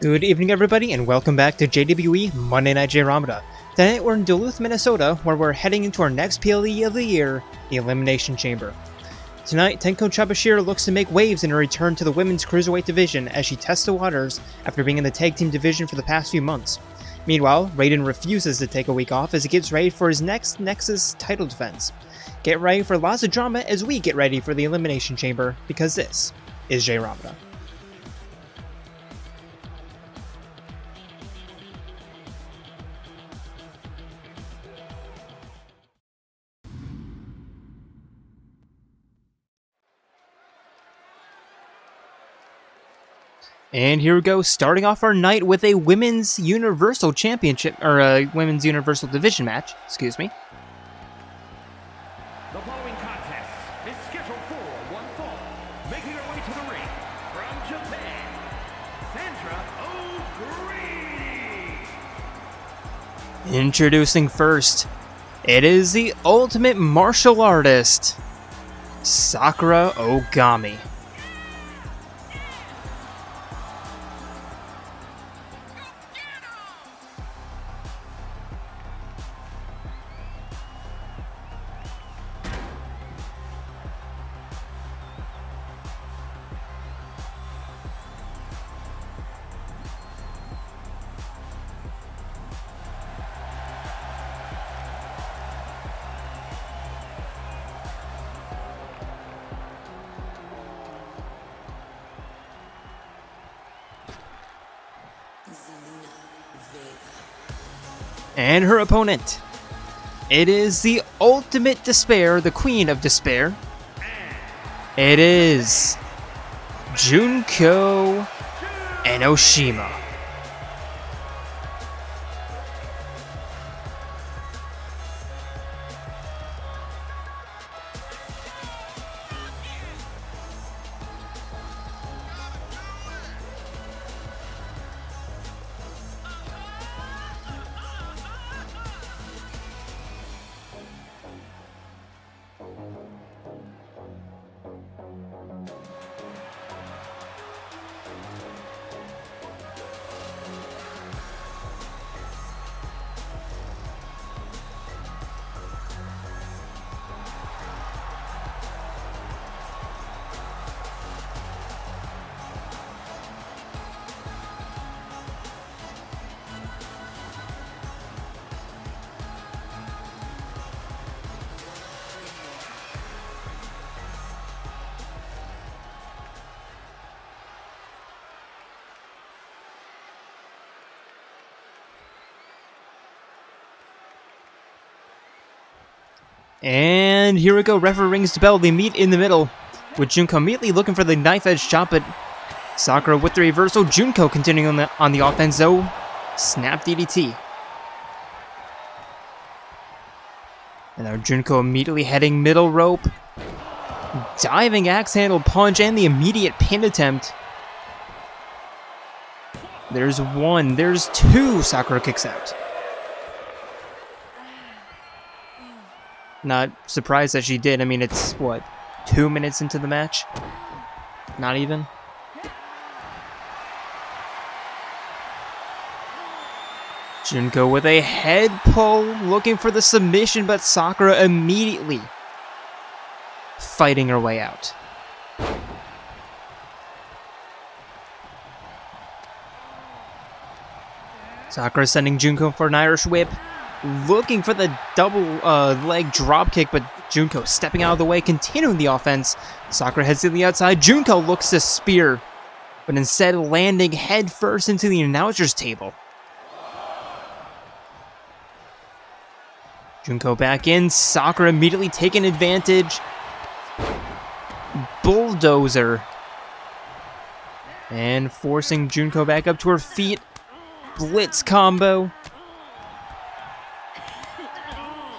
Good evening everybody and welcome back to JWE Monday Night Jayromoda. Tonight we're in Duluth, Minnesota, where we're heading into our next PLE of the year, the Elimination Chamber. Tonight, Tenko Chabashira looks to make waves in her return to the women's Cruiserweight division as she tests the waters after being in the tag team division for the past few months. Meanwhile, Raiden refuses to take a week off as he gets ready for his next Nexus title defense. Get ready for lots of drama as we get ready for the Elimination Chamber, because this is Jayromoda. And here we go, starting off our night with a Women's Universal Championship, or a Women's Universal Division match, excuse me. The following contest is scheduled for one fall. Making her way to the ring from Japan, Sandra O'Grady. Introducing first, it is the ultimate martial artist, Sakura Ogami. And her opponent, it is the ultimate despair, the queen of despair. It is Junko Enoshima. And here we go, referee rings the bell, they meet in the middle, with Junko immediately looking for the knife-edge chop, but Sakura with the reversal, Junko continuing on the offense though, snap DDT. And now Junko immediately heading middle rope, diving axe handle punch, and the immediate pin attempt. There's one, there's two, Sakura kicks out. Not surprised that she did. I mean, it's, what, 2 minutes into the match? Not even. Junko with a head pull, looking for the submission, but Sakura immediately fighting her way out. Sakura sending Junko for an Irish whip. Looking for the double leg drop kick, but Junko stepping out of the way, continuing the offense. Sakura heads to the outside. Junko looks to spear, but instead landing head first into the announcer's table. Junko back in. Sakura immediately taking advantage. Bulldozer. And forcing Junko back up to her feet. Blitz combo.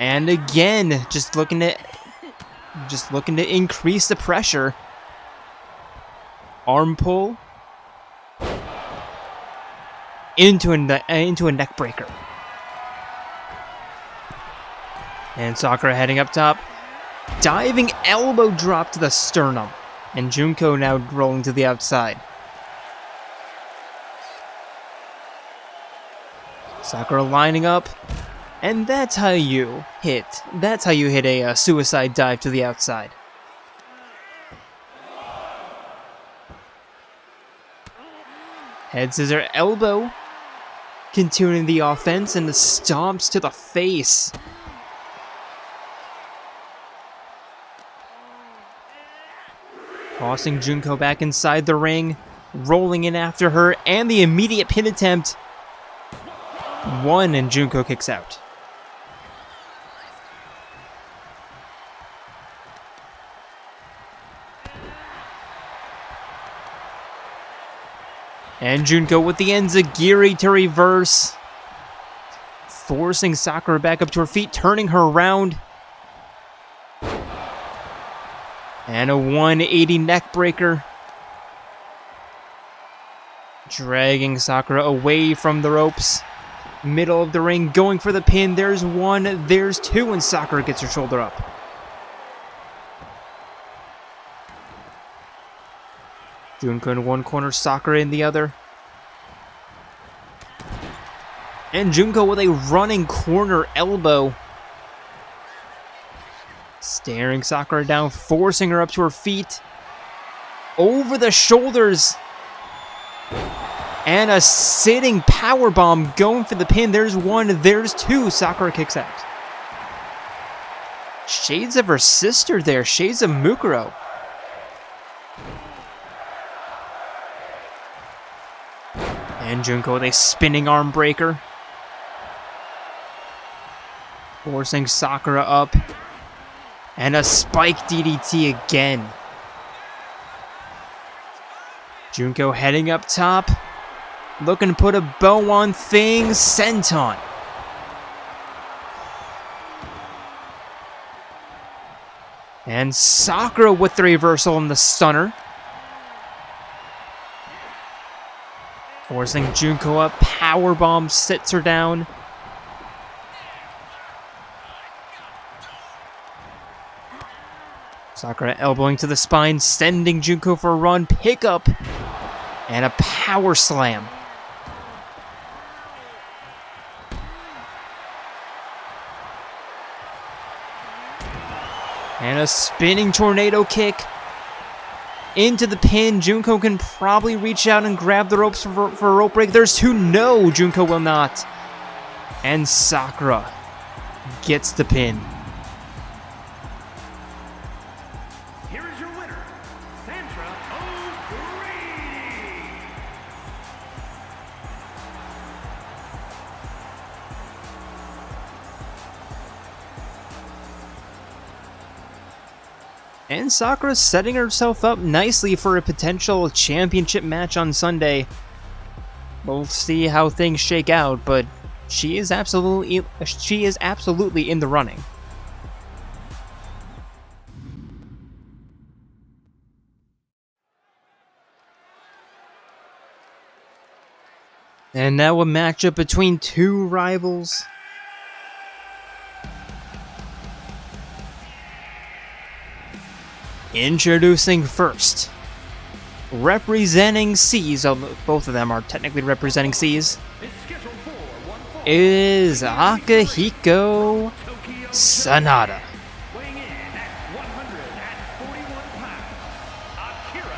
And again, just looking to increase the pressure. Arm pull into a neck breaker. And Sakura heading up top, diving elbow drop to the sternum, and Junko now rolling to the outside. Sakura lining up. And that's how you hit. That's how you hit a suicide dive to the outside. Head scissor elbow. Continuing the offense and the stomps to the face. Tossing Junko back inside the ring. Rolling in after her. And the immediate pin attempt. One, and Junko kicks out. And Junko with the enzigiri to reverse. Forcing Sakura back up to her feet, turning her around. And a 180 neck breaker. Dragging Sakura away from the ropes. Middle of the ring, going for the pin. There's one, there's two, and Sakura gets her shoulder up. Junko in one corner, Sakura in the other. And Junko with a running corner elbow. Staring Sakura down, forcing her up to her feet. Over the shoulders. And a sitting powerbomb going for the pin. There's one, there's two. Sakura kicks out. Shades of her sister there, shades of Mukuro. And Junko with a spinning arm breaker. Forcing Sakura up. And a spike DDT again. Junko heading up top. Looking to put a bow on things. Senton. And Sakura with the reversal and the stunner. Forcing Junko up. Powerbomb sits her down. Sakura elbowing to the spine, sending Junko for a run. Pick up. And a power slam. And a spinning tornado kick. Into the pin. Junko can probably reach out and grab the ropes for a rope break. There's two. No, Junko will not. And Sakura gets the pin. Here is your winner, Sandra O'Grady. And Sakura's setting herself up nicely for a potential championship match on Sunday. We'll see how things shake out, but she is absolutely in the running. And now a matchup between two rivals. Introducing first, representing C's, both of them are technically representing C's, is Akihiko Sanada. Weighing in at 141 pounds, Akira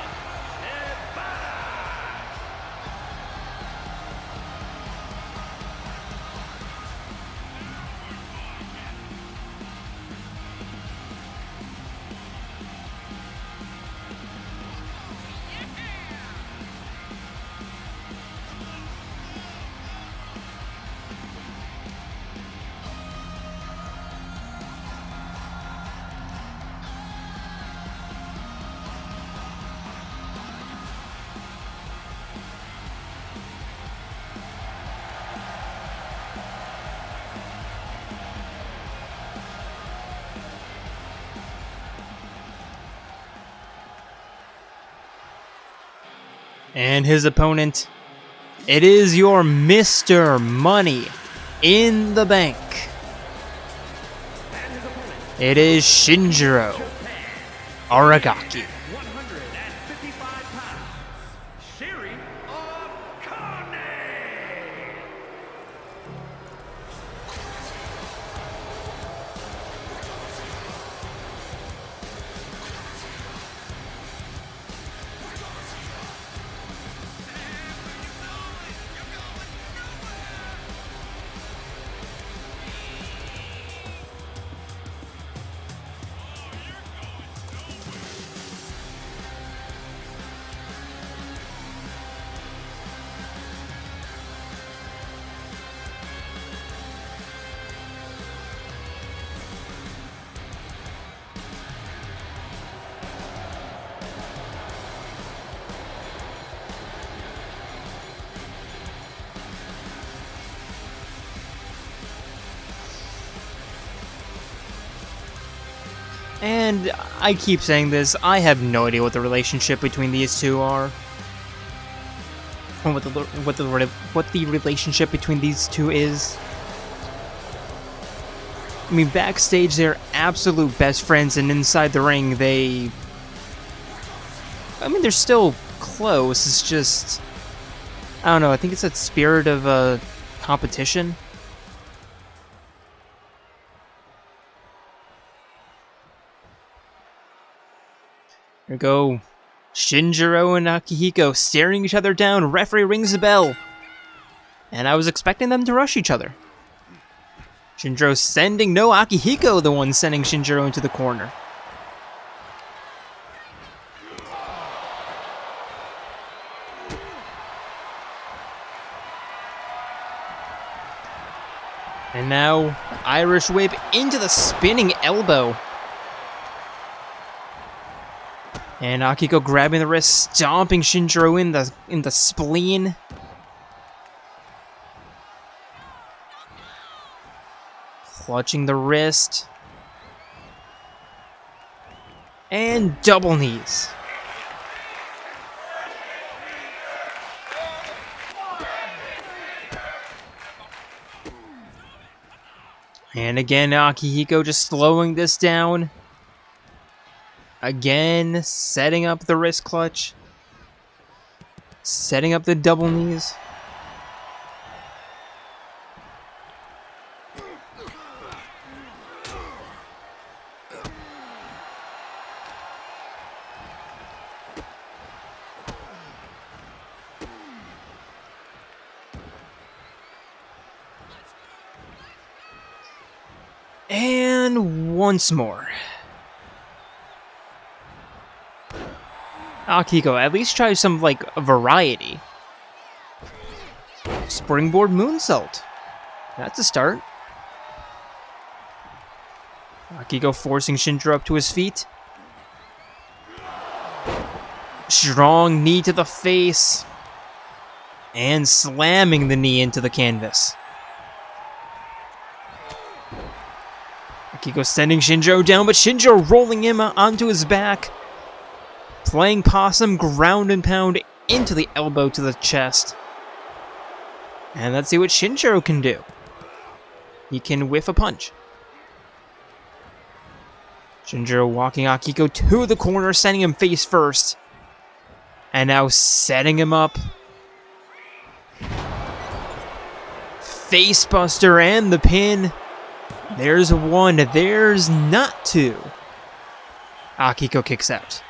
And his opponent, it is your Mr. Money in the Bank. It is Shinjiro Aragaki. 155 pounds, Sherry Ogami. And I keep saying this, I have no idea what the relationship between these two are. Or what the relationship between these two is. I mean, backstage they're absolute best friends, and inside the ring they're still close. It's just, I don't know, I think it's that spirit of competition. Here we go. Shinjiro and Akihiko staring each other down. Referee rings the bell. And I was expecting them to rush each other. Shinjiro sending... No, Akihiko the one sending Shinjiro into the corner. And now, Irish whip into the spinning elbow. And Akihiko grabbing the wrist, stomping Shinjiro in the spleen. Clutching the wrist. And double knees. And again, Akihiko just slowing this down. Again, setting up the wrist clutch. Setting up the double knees. And once more. Akihiko, at least try some, like, variety. Springboard moonsault. That's a start. Akihiko forcing Shinjiro up to his feet. Strong knee to the face. And slamming the knee into the canvas. Akihiko sending Shinjiro down, but Shinjiro rolling him onto his back. Playing possum, ground and pound into the elbow to the chest. And let's see what Shinjiro can do. He can whiff a punch. Shinjiro walking Akihiko to the corner, sending him face first. And now setting him up. Facebuster and the pin. There's one, there's not two. Akihiko kicks out.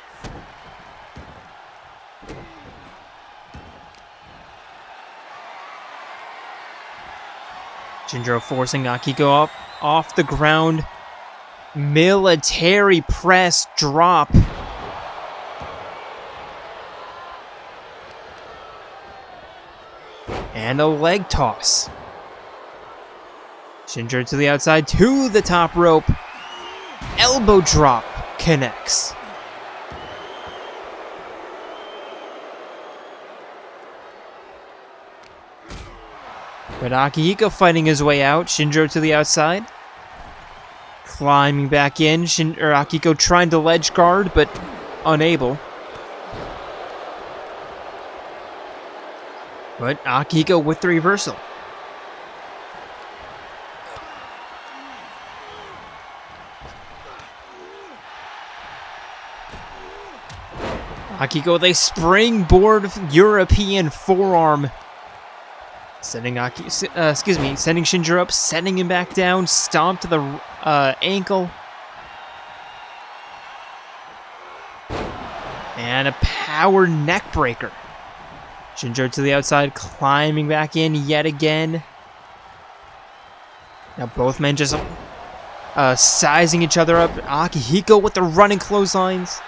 Shinjiro forcing Akihiko up off the ground. Military press drop. And a leg toss. Shinjiro to the outside, to the top rope. Elbow drop connects. But Akihiko fighting his way out. Shinjiro to the outside. Climbing back in. Akihiko trying to ledge guard, but unable. But Akihiko with the reversal. Akihiko with a springboard European forearm. Sending Shinjiro up, sending him back down, stomp to the ankle. And a power neck breaker. Shinjiro to the outside, climbing back in yet again. Now both men just sizing each other up. Akihiko with the running clotheslines.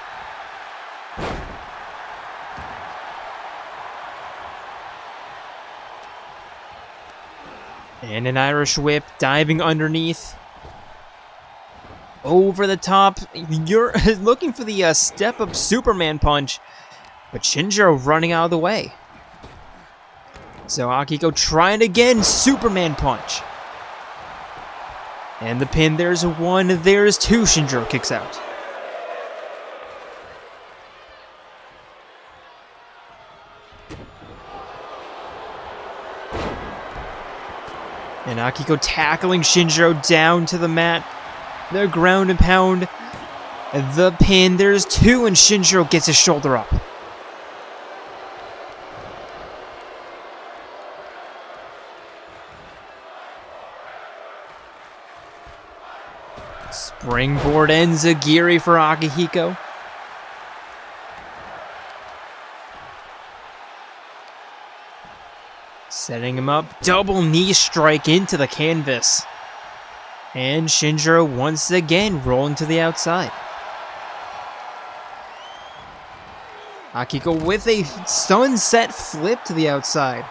And an Irish whip, diving underneath. Over the top. You're looking for the step-up Superman punch. But Shinjiro running out of the way. So Akihiko trying again. Superman punch. And the pin, there's one, there's two. Shinjiro kicks out. And Akihiko tackling Shinjiro down to the mat. The ground and pound. The pin. There's two, and Shinjiro gets his shoulder up. Springboard enziguri for Akihiko. Setting him up. Double knee strike into the canvas. And Shinjiro once again rolling to the outside. Akihiko with a sunset flip to the outside.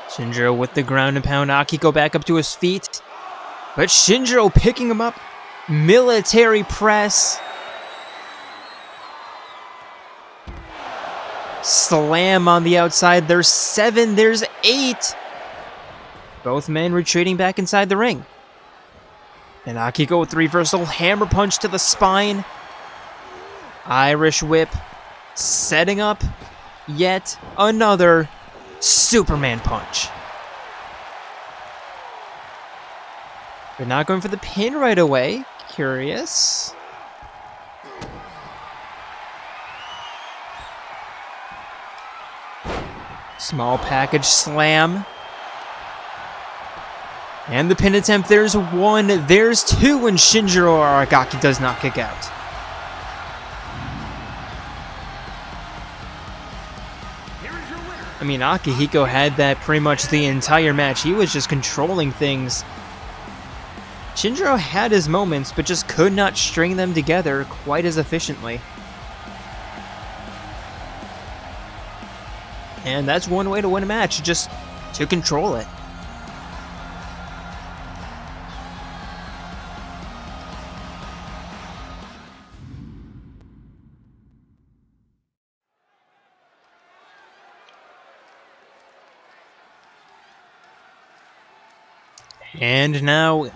Shinjiro with the ground and pound. Akihiko back up to his feet. But Shinjiro picking him up. Military press. Slam on the outside. There's 7. There's 8. Both men retreating back inside the ring. And Akihiko with the reversal. Hammer punch to the spine. Irish whip. Setting up yet another Superman punch. They're not going for the pin right away. Curious. Small package slam. And the pin attempt. There's 1. There's 2. And Shinjiro Aragaki does not kick out. I mean, Akihiko had that pretty much the entire match. He was just controlling things. Shinjiro had his moments, but just could not string them together quite as efficiently. And that's one way to win a match, just to control it. And now,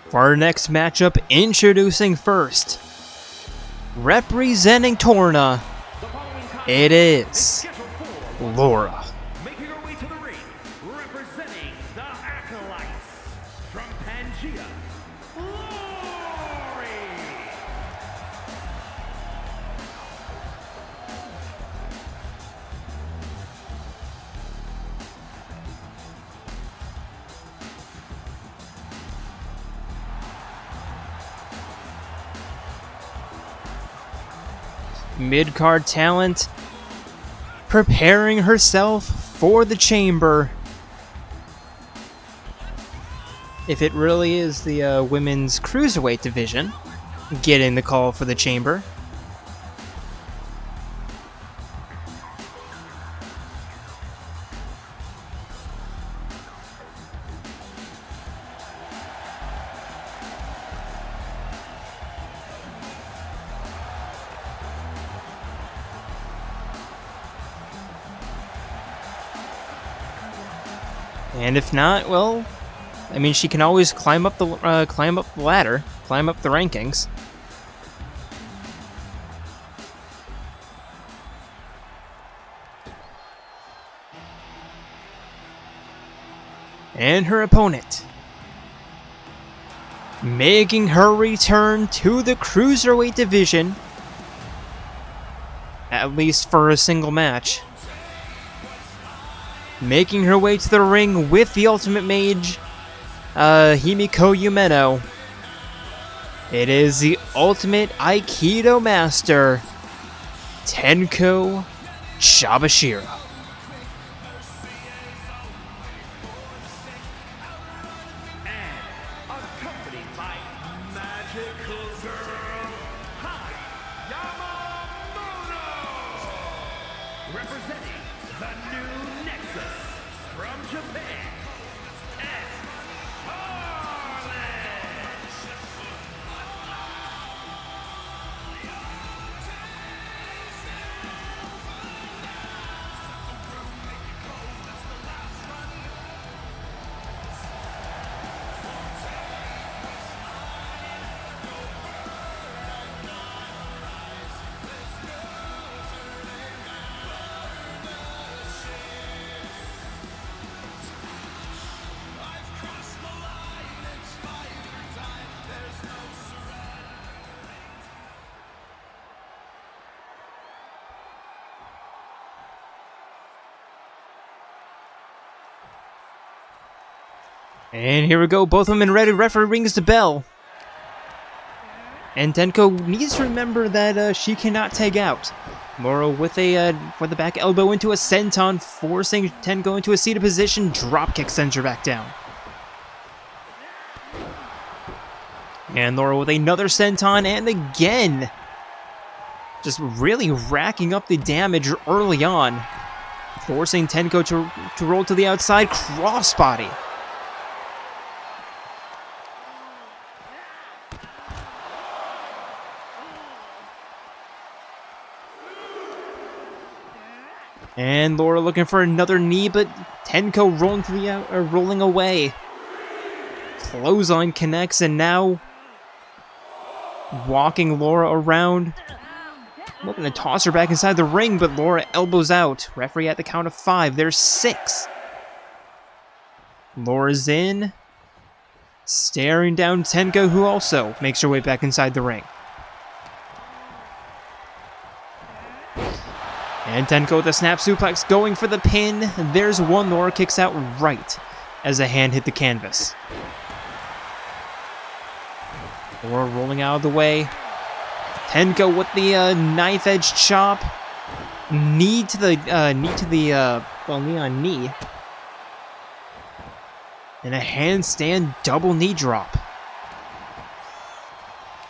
for our next matchup, introducing first, representing Torna, it is Lora. Making her way to the ring, representing the Acolytes, from Pangea, Lori. Mid-card talent, preparing herself for the chamber. If it really is the women's cruiserweight division getting the call for the chamber. And if not, well, I mean, she can always climb up the ladder, climb up the rankings. And her opponent, making her return to the Cruiserweight division, at least for a single match. Making her way to the ring with the Ultimate Mage, Himiko Yumeno. It is the Ultimate Aikido Master, Tenko Chabashira. Accompanied by Magical Girl Yamamoto, representing the new Nexus from Japan, and And here we go, both women ready. Referee rings the bell. And Tenko needs to remember that she cannot tag out. Lora with a for the back elbow into a senton, forcing Tenko into a seated position. Dropkick sends her back down. And Lora with another senton, and again, just really racking up the damage early on, forcing Tenko to roll to the outside. Crossbody. And Lora looking for another knee, but Tenko rolling to the rolling away. Clothesline connects, and now walking Lora around. Looking to toss her back inside the ring, but Lora elbows out. Referee at the count of 5. There's 6. Lora's in. Staring down Tenko, who also makes her way back inside the ring. And Tenko with a snap suplex going for the pin. There's one. Lora kicks out right as a hand hit the canvas. Lora rolling out of the way. Tenko with the knife edge chop. Knee to the knee on knee. And a handstand double knee drop.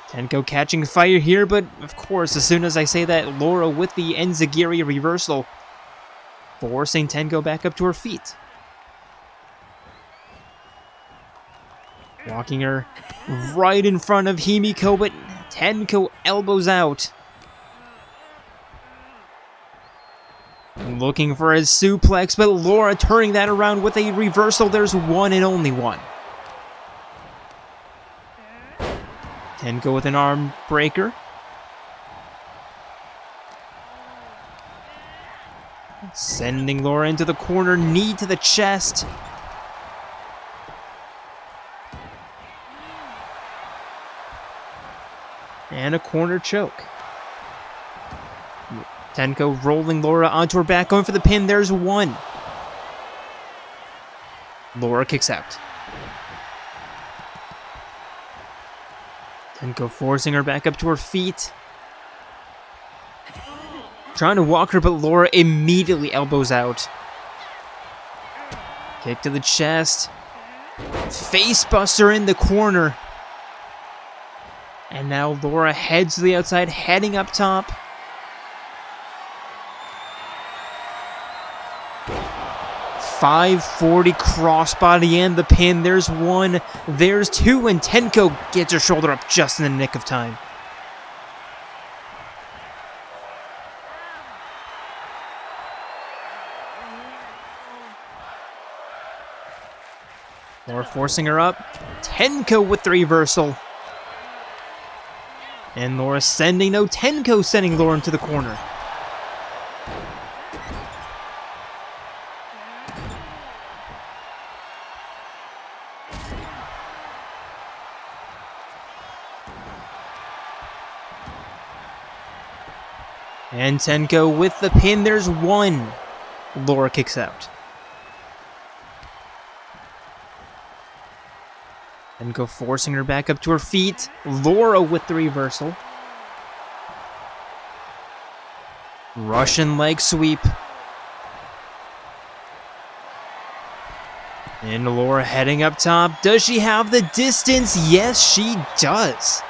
Tenko catching fire here, but of course, as soon as I say that, Lora with the Enzigiri reversal, forcing Tenko back up to her feet. Walking her right in front of Himiko, but Tenko elbows out. Looking for a suplex, but Lora turning that around with a reversal. There's one and only one. Tenko with an arm breaker. Sending Lora into the corner, knee to the chest. And a corner choke. Tenko rolling Lora onto her back, going for the pin. There's one. Lora kicks out. Tenko forcing her back up to her feet. Trying to walk her, but Lora immediately elbows out. Kick to the chest. Facebuster in the corner. And now Lora heads to the outside, heading up top. .540 crossbody and the pin. There's one, there's two, and Tenko gets her shoulder up just in the nick of time. Lora forcing her up. Tenko with the reversal. And Lora sending, no, Tenko sending Lora into the corner. And Tenko with the pin. There's one. Lora kicks out. Tenko forcing her back up to her feet. Lora with the reversal. Russian leg sweep. And Lora heading up top. Does she have the distance? Yes, she does.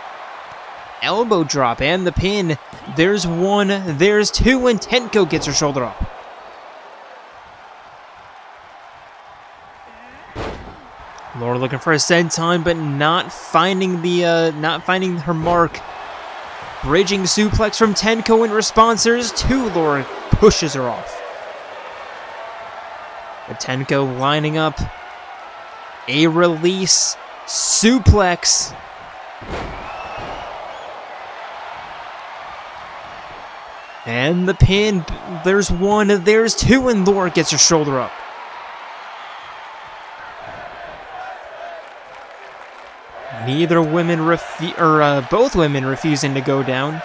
Elbow drop and the pin. There's one, there's two, and Tenko gets her shoulder up. Lora looking for a senton, but not finding her mark. Bridging suplex from Tenko in response. There's two. Lora pushes her off. But Tenko lining up a release suplex. And the pin, there's one, there's two, and Lora gets her shoulder up. Neither women both women refusing to go down.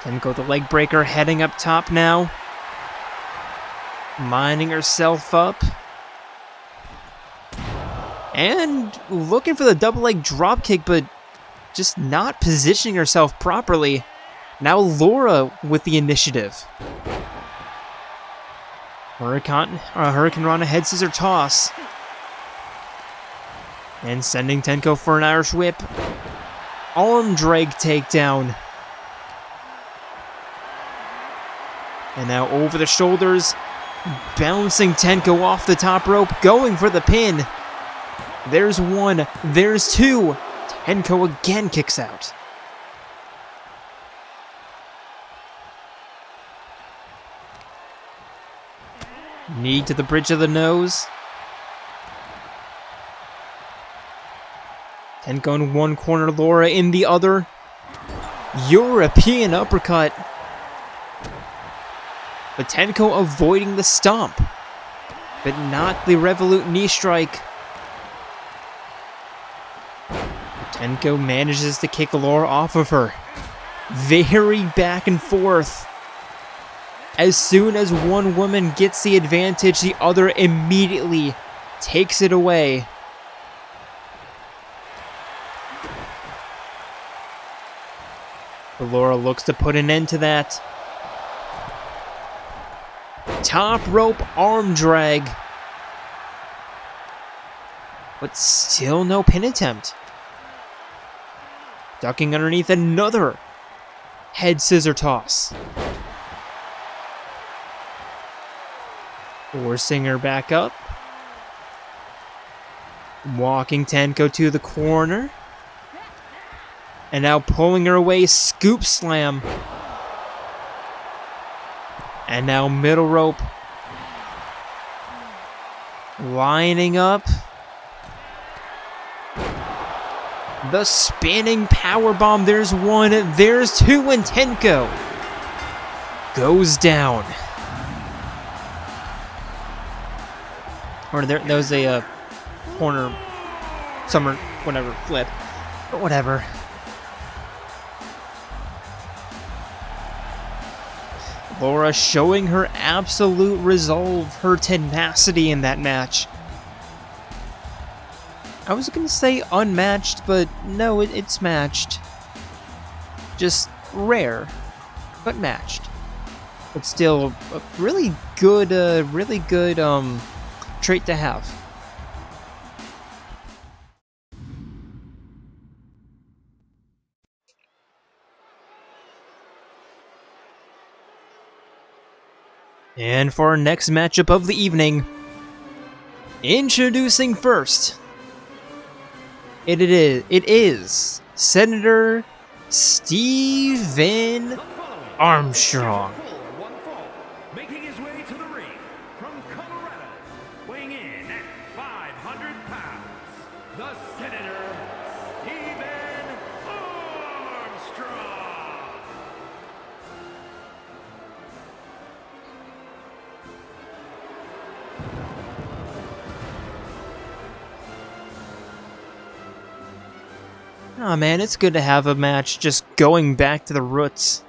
Tenko the leg breaker heading up top now. Mining herself up. And looking for the double leg dropkick, but just not positioning herself properly. Now Lora with the initiative. Hurricane Rana head scissor toss. And sending Tenko for an Irish whip. Arm drag takedown. And now over the shoulders. Bouncing Tenko off the top rope. Going for the pin. There's one. There's two. Tenko again kicks out. Knee to the bridge of the nose. Tenko in one corner, Lora in the other. European uppercut. But Tenko avoiding the stomp. But not the Revolute knee strike. Tenko manages to kick Lora off of her. Very back and forth. As soon as one woman gets the advantage, the other immediately takes it away. Lora looks to put an end to that. Top rope arm drag. But still no pin attempt. Ducking underneath another head scissor toss. Forcing her back up. Walking Tenko to the corner. And now pulling her away, scoop slam. And now middle rope. Lining up. The spinning powerbomb. There's one, there's two, and Tenko goes down. Or there was a corner, summer, whatever, flip. But whatever. Lora showing her absolute resolve, her tenacity in that match. I was going to say unmatched, but no, it's matched. Just rare, but matched. But still, a really good trait to have. And for our next matchup of the evening, introducing first, it is Senator Stephen Armstrong. Making his way to the ring from Colorado, weighing in at 500 pounds, the Senator Stephen Armstrong. Oh man, it's good to have a match just going back to the roots.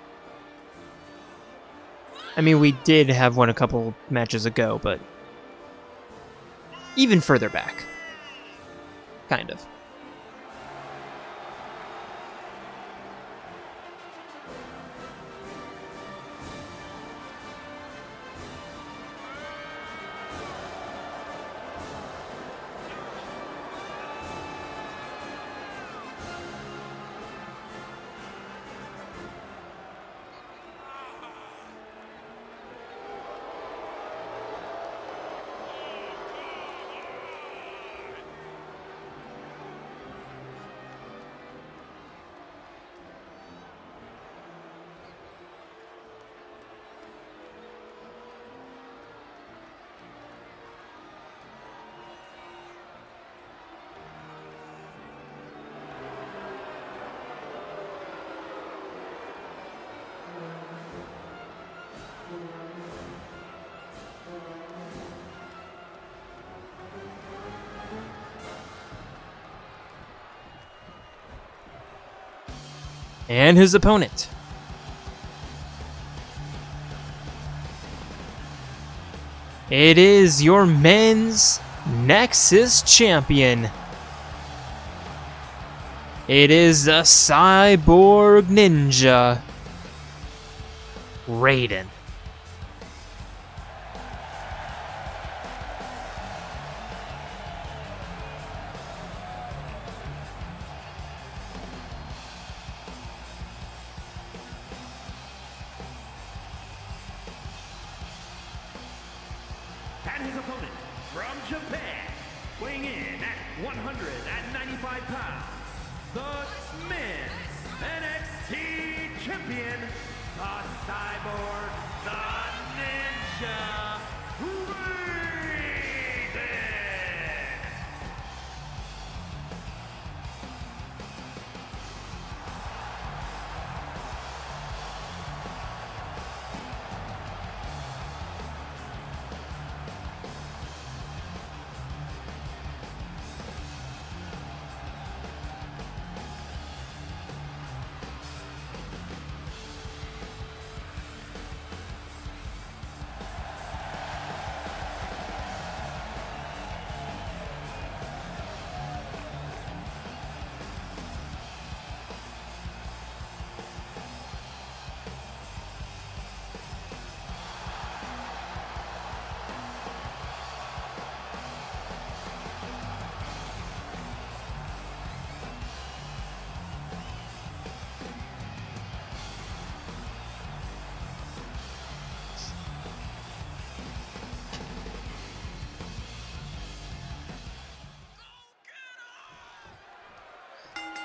I mean, we did have one a couple matches ago, but even further back. Kind of. And his opponent, It is your men's Nexus champion. It is the cyborg ninja, Raiden. And his opponent from Japan, weighing in at 195 pounds, the men's NXT champion, the cyborg, the ninja, Raiden!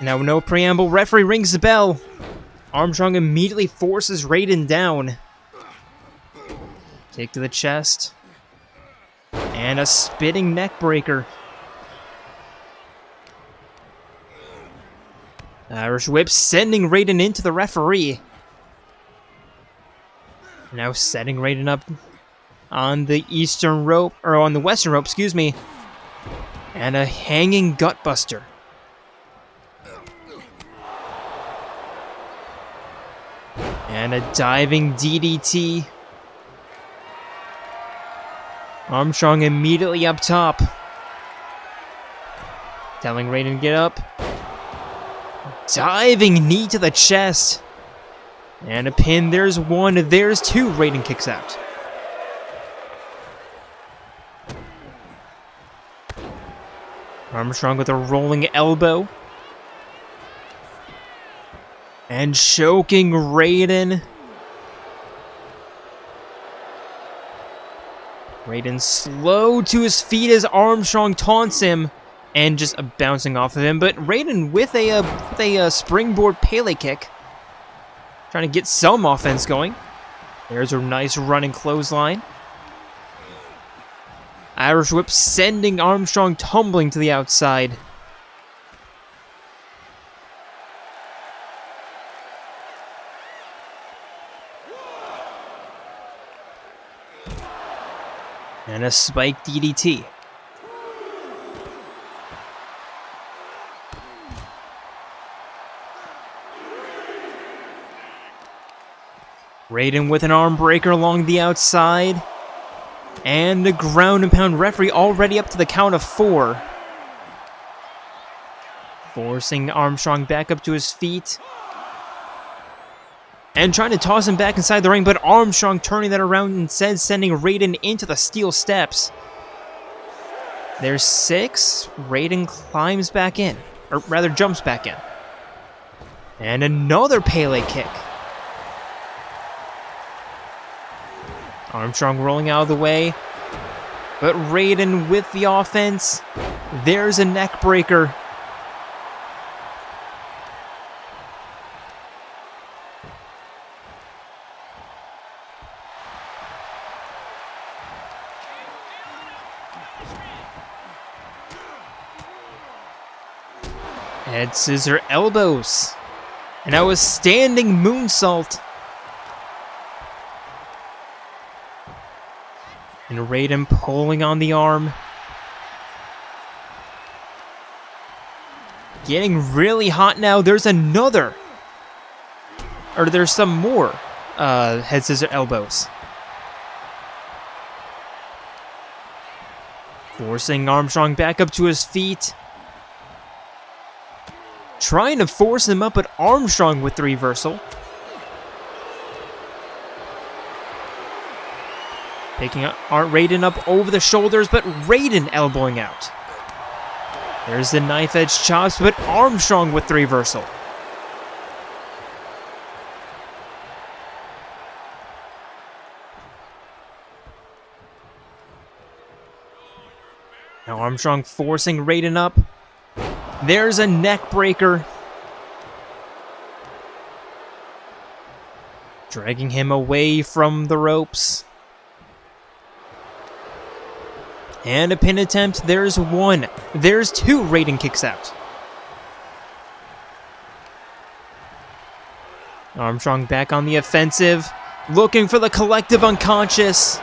Now, no preamble, referee rings the bell. Armstrong immediately forces Raiden down. Kick to the chest. And a spitting neck breaker. Irish whip sending Raiden into the referee. Now setting Raiden up on the eastern rope, or on the western rope, excuse me. And a hanging gutbuster. And a diving DDT. Armstrong immediately up top. Telling Raiden to get up. Diving knee to the chest. And a pin. There's one. There's two. Raiden kicks out. Armstrong with a rolling elbow. And choking Raiden. Raiden slow to his feet as Armstrong taunts him. And just bouncing off of him. But Raiden with a springboard Pele kick. Trying to get some offense going. There's a nice running clothesline. Irish whip sending Armstrong tumbling to the outside. And a spike DDT. Raiden with an arm breaker along the outside. And the ground and pound referee already up to the count of 4. Forcing Armstrong back up to his feet. And trying to toss him back inside the ring, but Armstrong turning that around and instead sending Raiden into the steel steps. There's 6. Raiden climbs back in. Or rather, jumps back in. And another Pele kick. Armstrong rolling out of the way. But Raiden with the offense. There's a neck breaker. Head scissor elbows. And now a standing moonsault. And Raiden pulling on the arm. Getting really hot now. There's another. Or there's some more head scissor elbows. Forcing Armstrong back up to his feet. Trying to force him up, but Armstrong with the reversal. Picking up Raiden up over the shoulders, but Raiden elbowing out. There's the knife edge chops, but Armstrong with the reversal. Now Armstrong forcing Raiden up. There's a neck breaker. Dragging him away from the ropes. And a pin attempt. There's one. There's two. Raiden kicks out. Armstrong back on the offensive. Looking for the collective unconscious.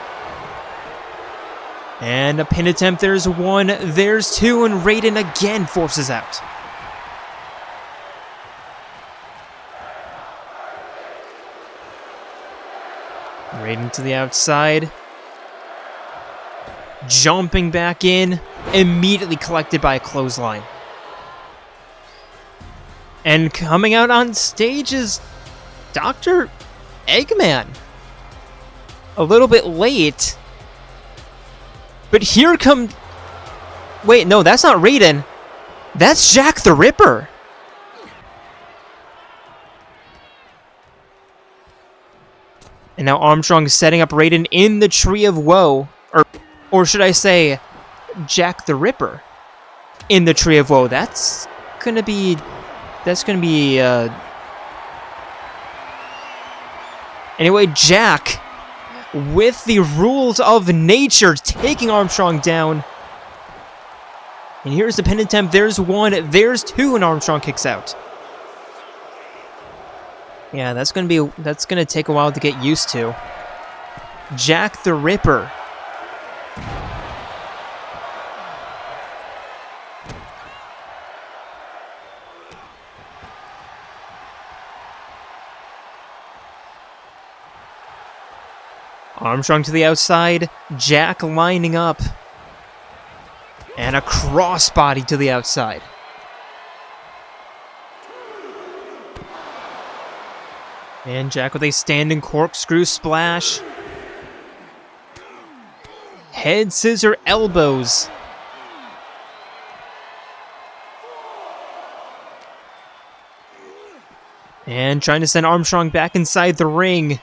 And a pin attempt. There's one. There's two. And Raiden again forces out. Raiden to the outside. Jumping back in, immediately collected by a clothesline. And coming out on stage is Dr. Eggman. A little bit late. But here come... Wait, no, that's not Raiden. That's Jack the Ripper. And now Armstrong is setting up Raiden in the Tree of Woe. Or should I say, Jack the Ripper in the Tree of Woe. That's gonna be... Anyway, Jack, with the rules of nature, taking Armstrong down. And here's the pin attempt. There's one, there's two, and Armstrong kicks out. Yeah, that's gonna take a while to get used to. Jack the Ripper. Armstrong to the outside, Jack lining up. And a crossbody to the outside. And Jack with a standing corkscrew splash. Head scissor elbows. And trying to send Armstrong back inside the ring.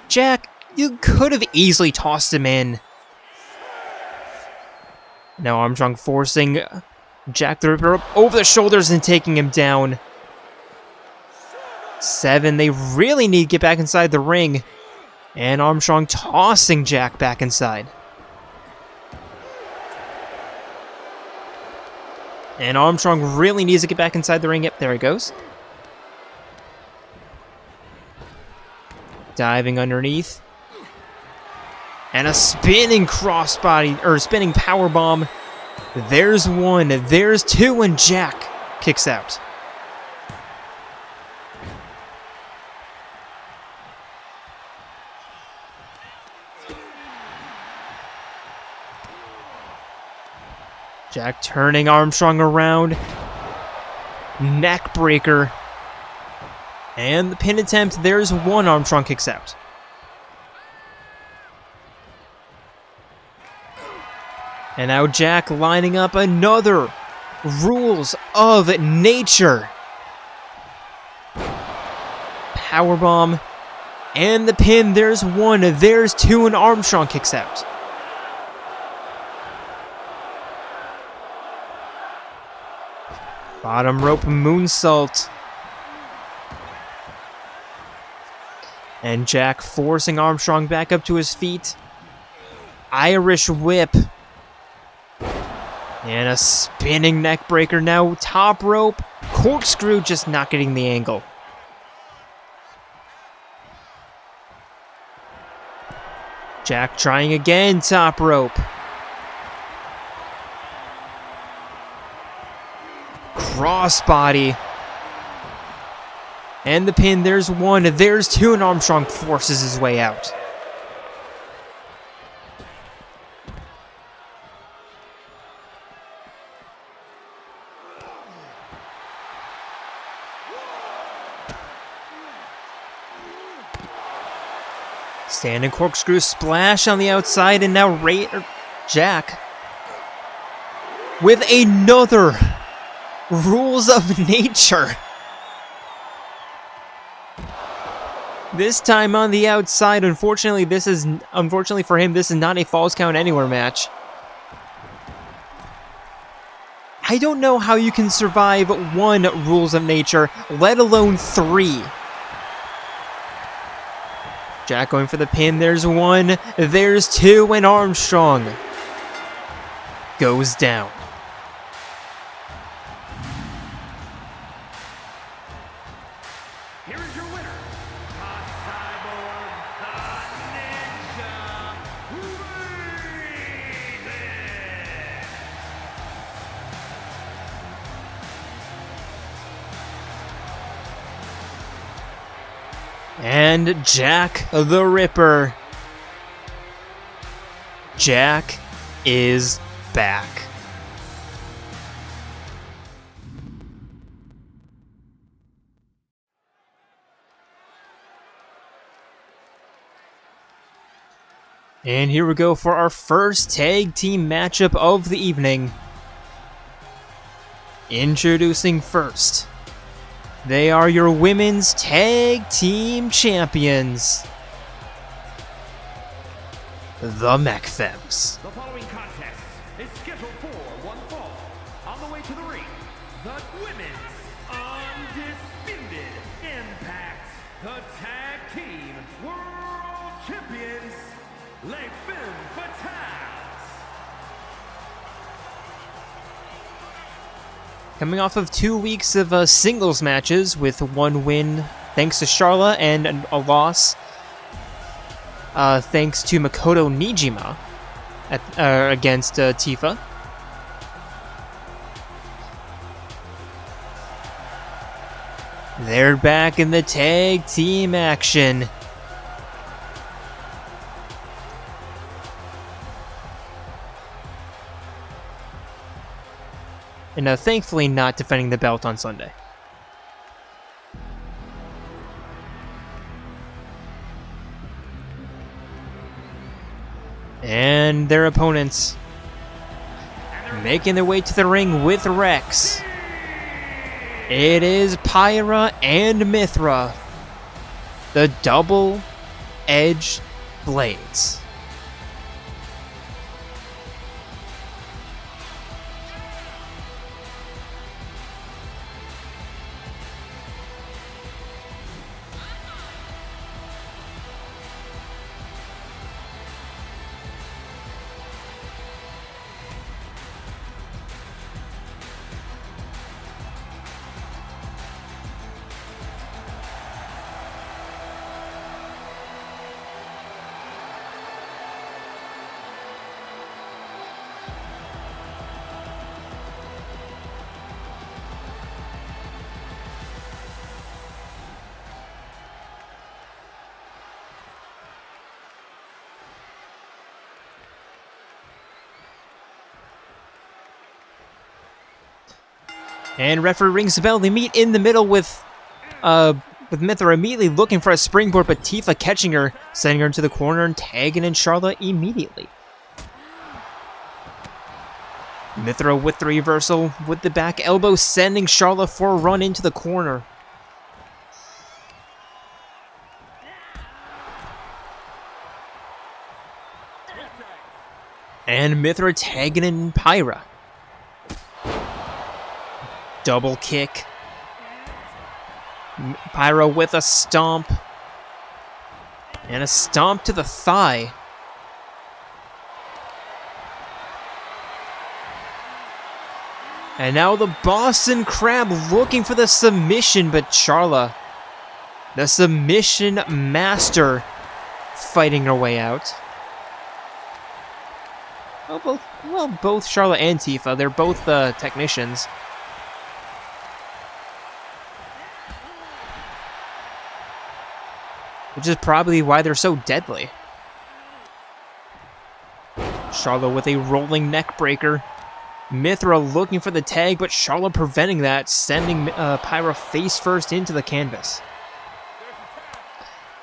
Jack, you could have easily tossed him in. Now Armstrong forcing Jack the Ripper up over the shoulders and taking him down. 7, they really need to get back inside the ring. And Armstrong tossing Jack back inside. And Armstrong really needs to get back inside the ring. Yep, there he goes. Diving underneath. And a spinning crossbody, or spinning powerbomb. There's one, there's two, and Jack kicks out. Jack turning Armstrong around. Neck breaker. And the pin attempt, there's one, Armstrong kicks out. And now Jack lining up another rules of nature. Powerbomb. And the pin, there's one, there's two, and Armstrong kicks out. Bottom rope moonsault. And Jack forcing Armstrong back up to his feet. Irish whip. And a spinning neck breaker. Now top rope. Corkscrew, just not getting the angle. Jack trying again, top rope. Crossbody. And the pin, there's one, there's two, and Armstrong forces his way out. Standing corkscrew splash on the outside, and now Jack with another rules of nature. This time on the outside. Unfortunately for him, this is not a Falls Count Anywhere match. I don't know how you can survive one rules of nature, let alone 3. Jack going for the pin. There's 1, there's 2, and Armstrong goes down. Here is your winner, And Jack the Ripper. Jack is back. And here we go for our first tag team matchup of the evening. Introducing first, they are your women's tag team champions, the Mech Femmes. The following contest is scheduled for one fall. On the way to the ring, the women's undisputed Impact, the tag team world champions, Les Femmes Fatales. Coming off of 2 weeks of singles matches with 1 win thanks to Charlotte and a loss thanks to Makoto Nijima against Tifa. They're back in the tag team action. And thankfully not defending the belt on Sunday. And their opponents making their way to the ring with Rex. It is Pyra and Mithra, the double-edged blades. And referee rings the bell. They meet in the middle with Mithra immediately looking for a springboard, but Tifa catching her, sending her into the corner and tagging in Charlotte immediately. Mithra with the reversal with the back elbow, sending Charlotte for a run into the corner. And Mithra tagging in Pyra. Double kick. Pyra with a stomp. And a stomp to the thigh. And now the Boston Crab looking for the submission, but Charla, the submission master, fighting her way out. Both Charlotte and Tifa, they're both technicians. Which is probably why they're so deadly. Charlotte with a rolling neck breaker. Mithra looking for the tag, but Charlotte preventing that, sending Pyra face first into the canvas.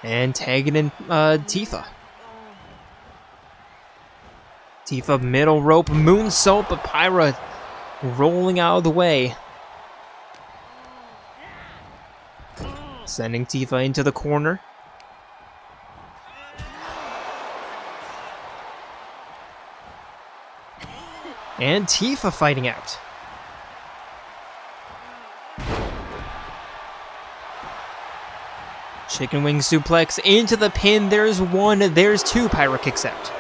And tagging in Tifa. Tifa middle rope moonsault, but Pyra rolling out of the way. Sending Tifa into the corner. And Tifa fighting out. Chicken wing suplex into the pin. There's one, there's two. Pyra kicks out.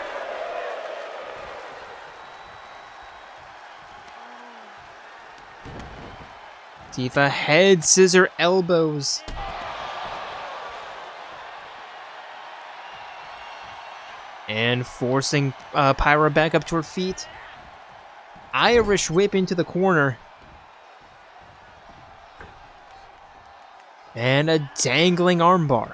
Tifa head scissor elbows. And forcing Pyra back up to her feet. Irish whip into the corner. And a dangling armbar.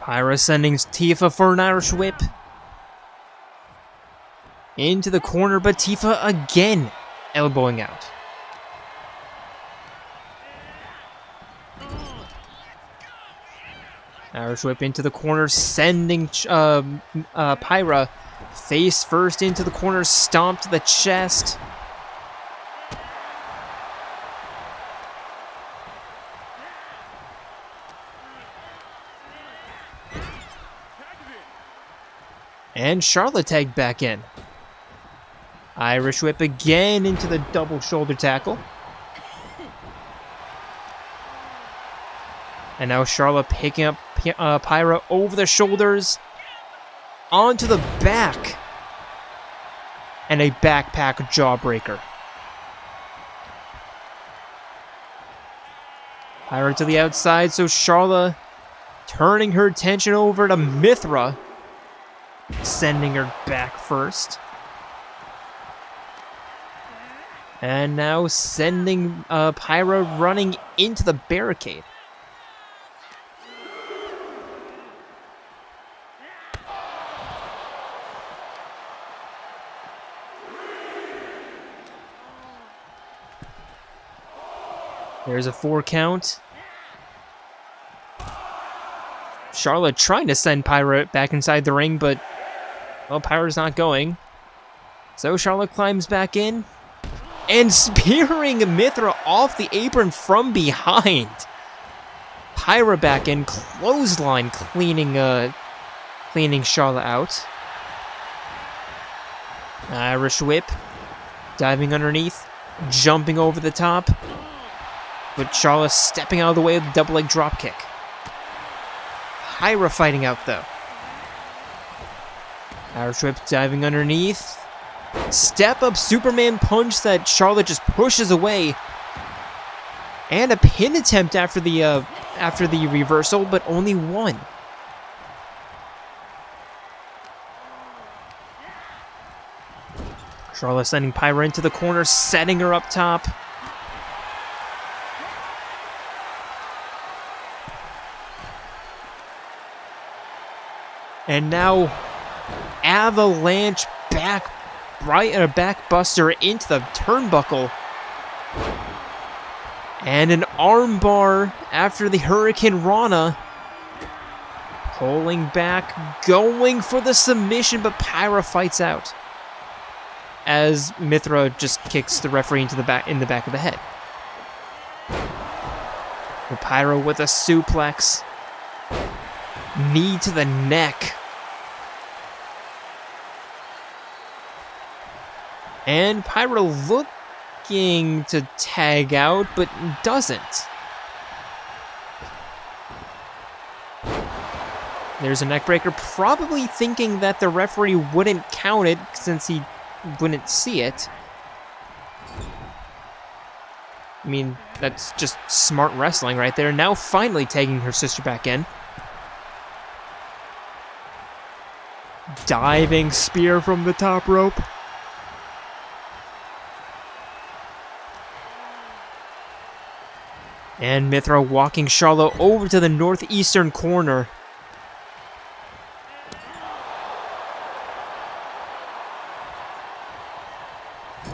Pyra sending Tifa for an Irish whip. Into the corner, but Tifa again elbowing out. Irish whip into the corner, sending Pyra face first into the corner, stomp to the chest. And Charlotte tagged back in. Irish whip again into the double shoulder tackle. And now Charlotte picking up Pyra over the shoulders, onto the back, and a backpack jawbreaker. Pyra to the outside, so Charlotte turning her attention over to Mithra, sending her back first. And now sending Pyra running into the barricade. There's a 4 count. Charlotte trying to send Pyra back inside the ring, but, well, Pyra's not going. So Charlotte climbs back in, and spearing Mithra off the apron from behind. Pyra back in, clothesline cleaning Charlotte out. Irish whip, diving underneath, jumping over the top. But Charlotte stepping out of the way with a double leg dropkick. Pyra fighting out though. Irish whip diving underneath. Step up Superman punch that Charlotte just pushes away. And a pin attempt after the reversal, but only one. Charlotte sending Pyra into the corner, setting her up top. And now, avalanche backbuster into the turnbuckle. And an armbar after the Hurricane Rana. Pulling back, going for the submission, but Pyra fights out. As Mithra just kicks the referee in the back of the head. And Pyra with a suplex. Knee to the neck. And Pyra looking to tag out, but doesn't. There's a neckbreaker, probably thinking that the referee wouldn't count it since he wouldn't see it. I mean, that's just smart wrestling right there. Now finally tagging her sister back in. Diving spear from the top rope. And Mithra walking Charlotte over to the northeastern corner.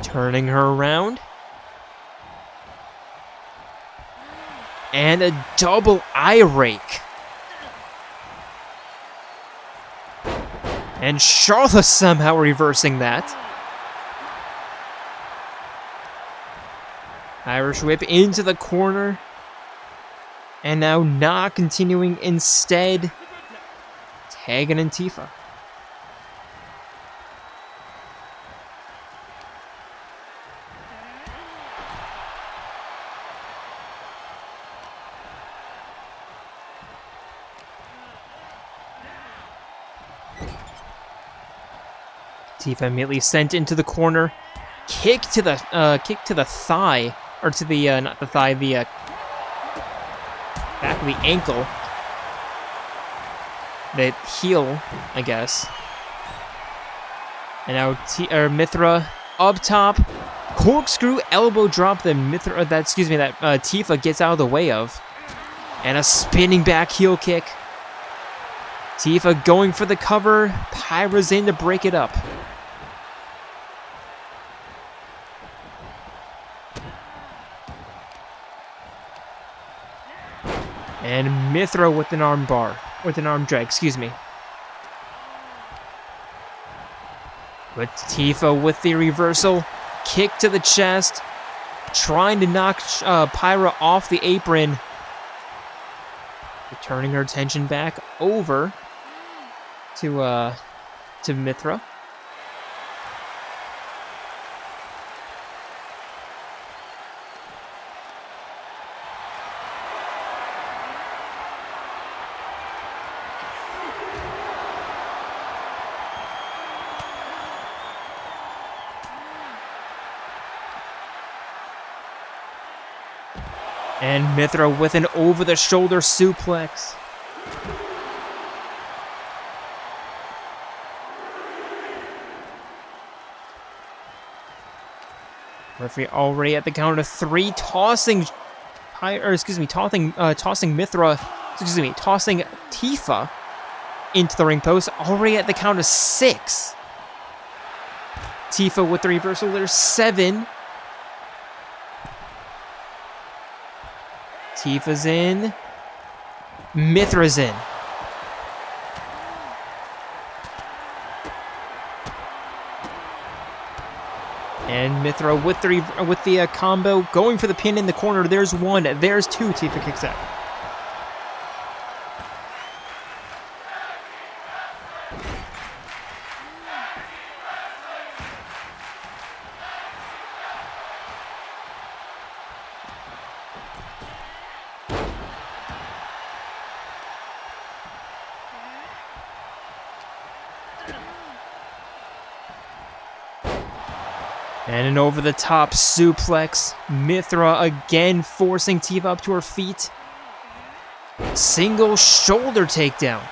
Turning her around. And a double eye rake. And Charlotte somehow reversing that. Irish whip into the corner. And now Na continuing instead. Tagging in Tifa. Tifa immediately sent into the corner. Kick to the thigh, or to the not the thigh, the back of the ankle. The heel, I guess. And now Mithra up top, corkscrew elbow drop that Tifa gets out of the way of, and a spinning back heel kick. Tifa going for the cover. Pyra's in to break it up. And Mithra with an arm drag, excuse me. But Tifa with the reversal, kick to the chest, trying to knock Pyra off the apron. Turning her attention back over to Mithra. And Mithra with an over-the-shoulder suplex. Referee already at the count of 3, tossing Tifa into the ring post. Already at the count of 6. Tifa with the reversal. There's 7. Tifa's in. Mithra's in. And Mithra with the combo, going for the pin in the corner. There's 1. There's 2. Tifa kicks out. And an over-the-top suplex. Mithra again forcing Tifa up to her feet. Single shoulder takedown.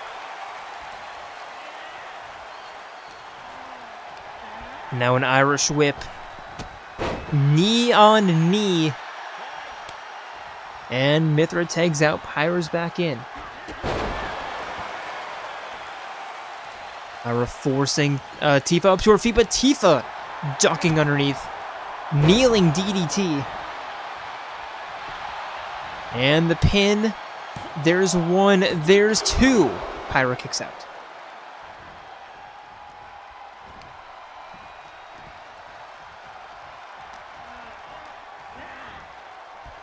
Now an Irish whip. Knee on knee. And Mithra tags out. Pyra's back in. Pyra forcing Tifa up to her feet, but Tifa ducking underneath. Kneeling DDT. And the pin. There's 1. There's 2. Pyra kicks out.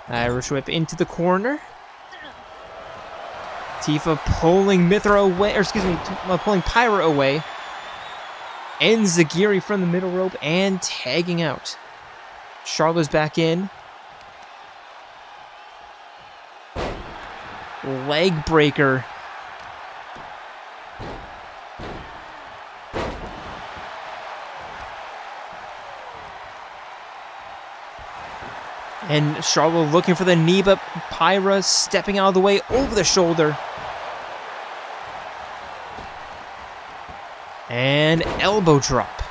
Irish whip into the corner. Tifa pulling Mithra away, pulling Pyra away. Ends Zagiri from the middle rope and tagging out. Charlotte's back in. Leg breaker. And Charlotte looking for the knee, but Pyra stepping out of the way over the shoulder. And elbow drop.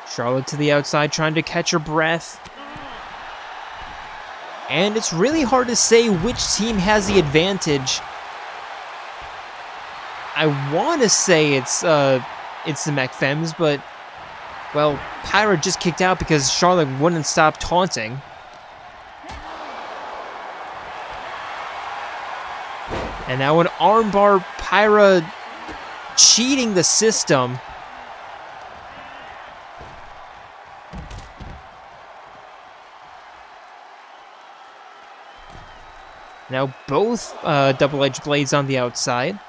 Charlotte to the outside, trying to catch her breath. And it's really hard to say which team has the advantage. I want to say it's the Mech Femmes, but, well, Pyra just kicked out because Charlotte wouldn't stop taunting. And now an armbar, Pyra cheating the system. Now both double-edged blades on the outside.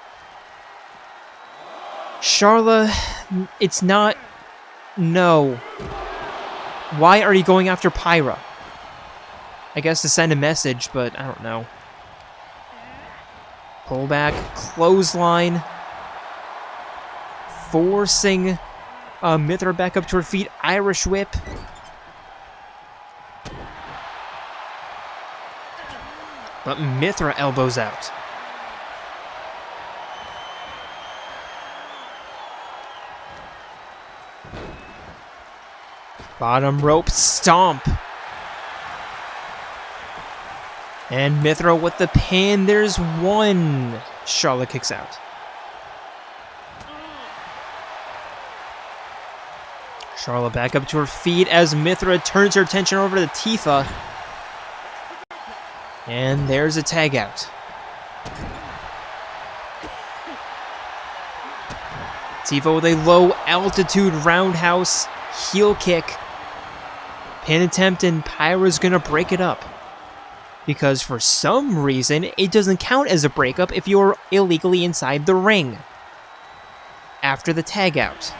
Charla, it's not... No. Why are you going after Pyra? I guess to send a message, but I don't know. Pull back, clothesline. Forcing Mithra back up to her feet. Irish whip. But Mithra elbows out. Bottom rope stomp. And Mithra with the pin. There's one. Charlotte kicks out. Charlotte back up to her feet as Mithra turns her attention over to Tifa. And there's a tag out. Tifa with a low altitude roundhouse heel kick. Pin attempt, and Pyra's gonna break it up. Because for some reason, it doesn't count as a breakup if you're illegally inside the ring. After the tag out.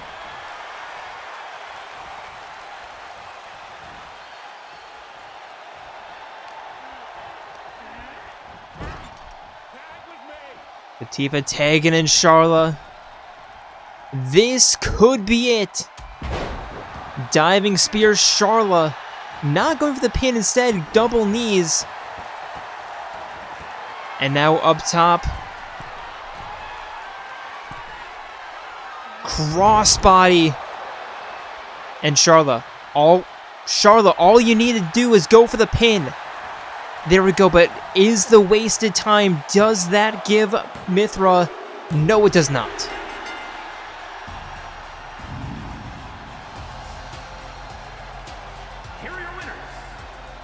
Tifa tagging in Charla. This could be it. Diving spear Charla. Not going for the pin, instead double knees. And now up top. Crossbody. And Charla. All you need to do is go for the pin. There we go, but is the wasted time, does that give Mithra? No, it does not. Here are your winners.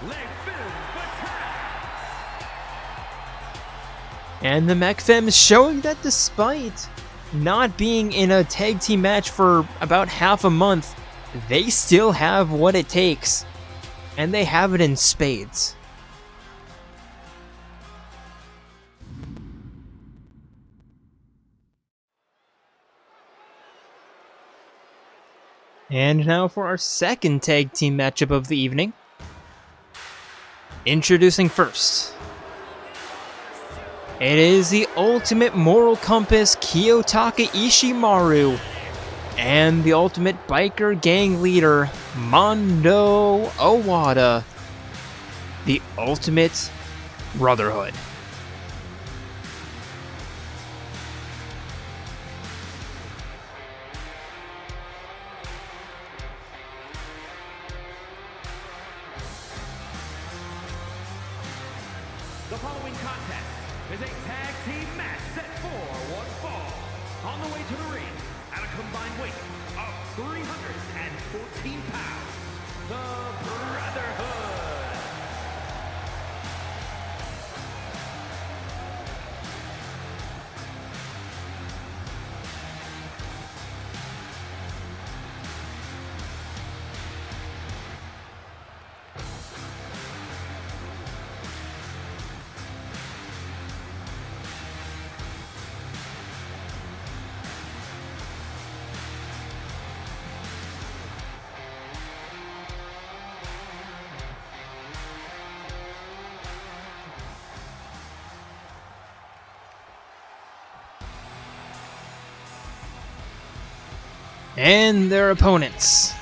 Leg Femmes attack. And the Mech Femmes showing that despite not being in a tag team match for about half a month, they still have what it takes. And they have it in spades. And now for our second tag team matchup of the evening. Introducing first. It is the Ultimate Moral Compass Kiyotaka Ishimaru and the Ultimate Biker Gang leader Mondo Owada. The Ultimate Brotherhood. The following contest is a tag team match set for one fall. On the way to the ring, at a combined weight of 314 pounds, the Brotherhood. And their opponents.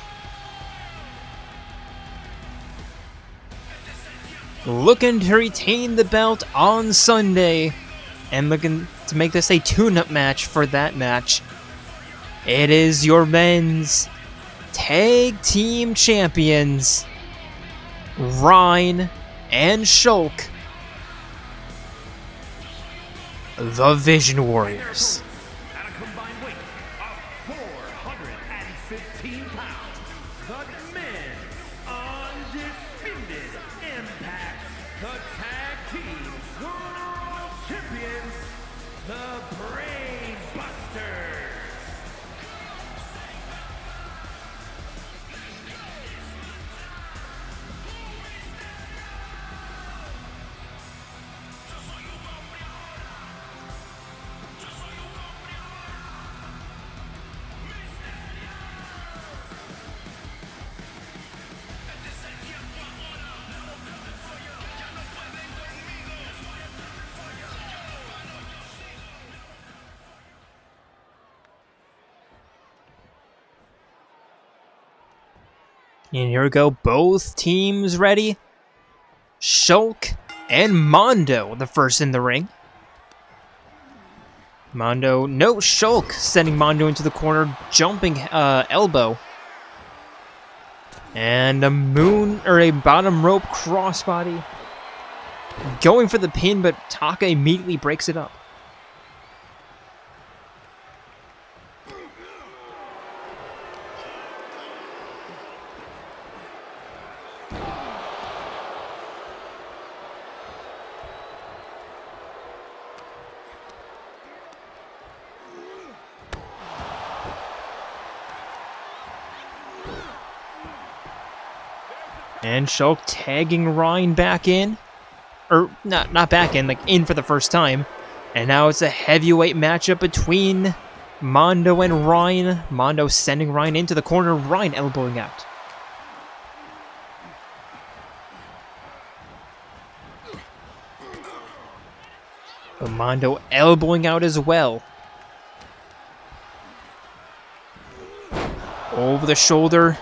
Looking to retain the belt on Sunday, and looking to make this a tune-up match for that match. It is your men's tag team champions, Ryan and Shulk, the Vision Warriors. At a combined weight of 415 pounds, the men undisputed Impact, the tag team world champions, the Brain Busters. And here we go, both teams ready. Shulk and Mondo, the first in the ring. Mondo, no, Shulk sending Mondo into the corner, jumping elbow. And a bottom rope crossbody. Going for the pin, but Taka immediately breaks it up. And Shulk tagging Ryan back in. Or, not back in, like in for the first time. And now it's a heavyweight matchup between Mondo and Ryan. Mondo sending Ryan into the corner, Ryan elbowing out. But Mondo elbowing out as well. Over the shoulder.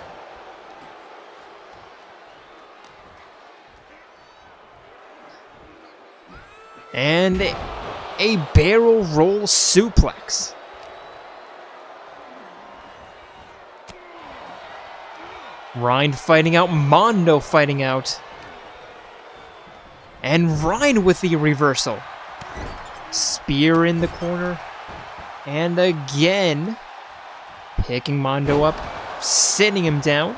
And a barrel roll suplex. Ryan fighting out, Mondo fighting out. And Ryan with the reversal. Spear in the corner. And again, picking Mondo up, sitting him down.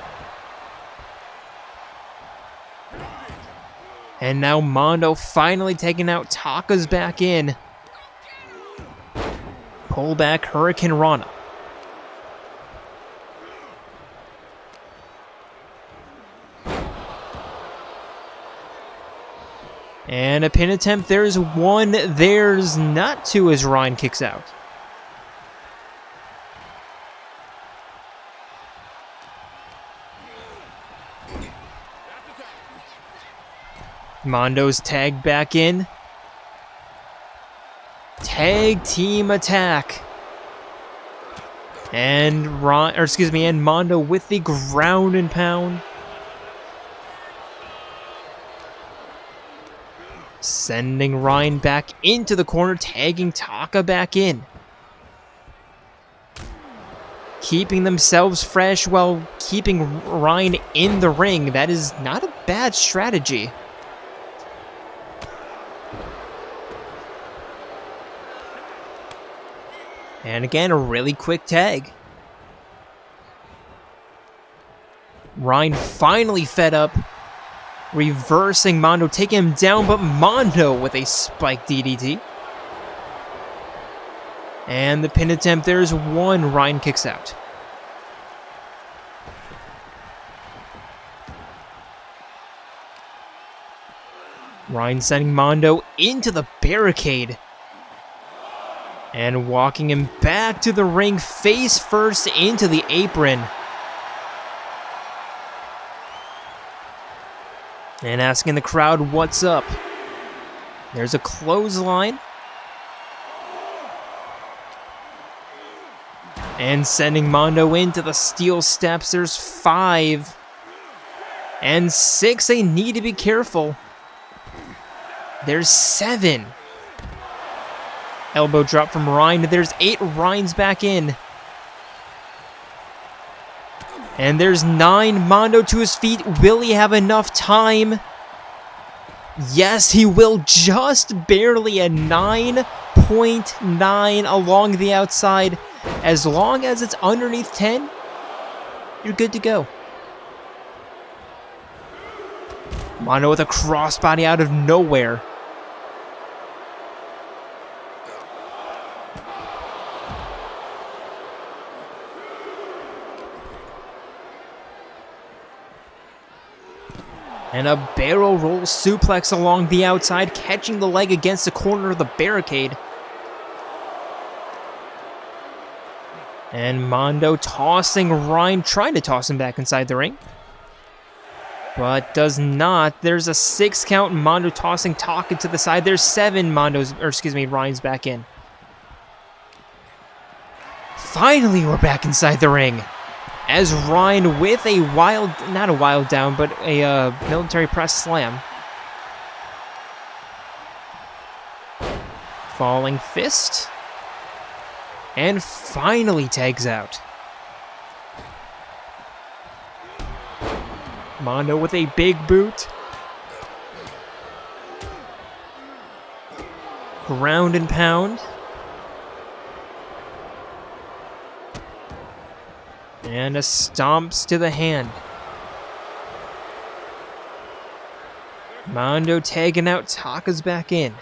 And now Mondo finally taking out Taka's back in. Pull back Hurricane Rana. And a pin attempt. There's one. There's not two as Ryan kicks out. Mondo's tagged back in. Tag team attack. And and Mondo with the ground and pound. Sending Ryan back into the corner, tagging Taka back in. Keeping themselves fresh while keeping Ryan in the ring. That is not a bad strategy. And again, a really quick tag. Ryan finally fed up. Reversing Mondo, taking him down, but Mondo with a spike DDT. And the pin attempt, there's one. Ryan kicks out. Ryan sending Mondo into the barricade. And walking him back to the ring, face first into the apron. And asking the crowd what's up. There's a clothesline. And sending Mondo into the steel steps. There's 5. And 6, they need to be careful. There's 7. Elbow drop from Ryan. There's 8. Ryan's back in. And there's 9. Mondo to his feet. Will he have enough time? Yes, he will, just barely a 9.9 along the outside. As long as it's underneath 10, you're good to go. Mondo with a crossbody out of nowhere. And a barrel roll suplex along the outside, catching the leg against the corner of the barricade. And Mondo tossing Ryan, trying to toss him back inside the ring. But does not. There's a 6 count. Mondo tossing Taka to the side. There's 7 Ryan's back in. Finally, we're back inside the ring. As Ryan with a not a wild down, but a military press slam. Falling fist. And finally tags out. Mondo with a big boot. Ground and pound. And a stomps to the hand. Mondo tagging out, Taka's back in.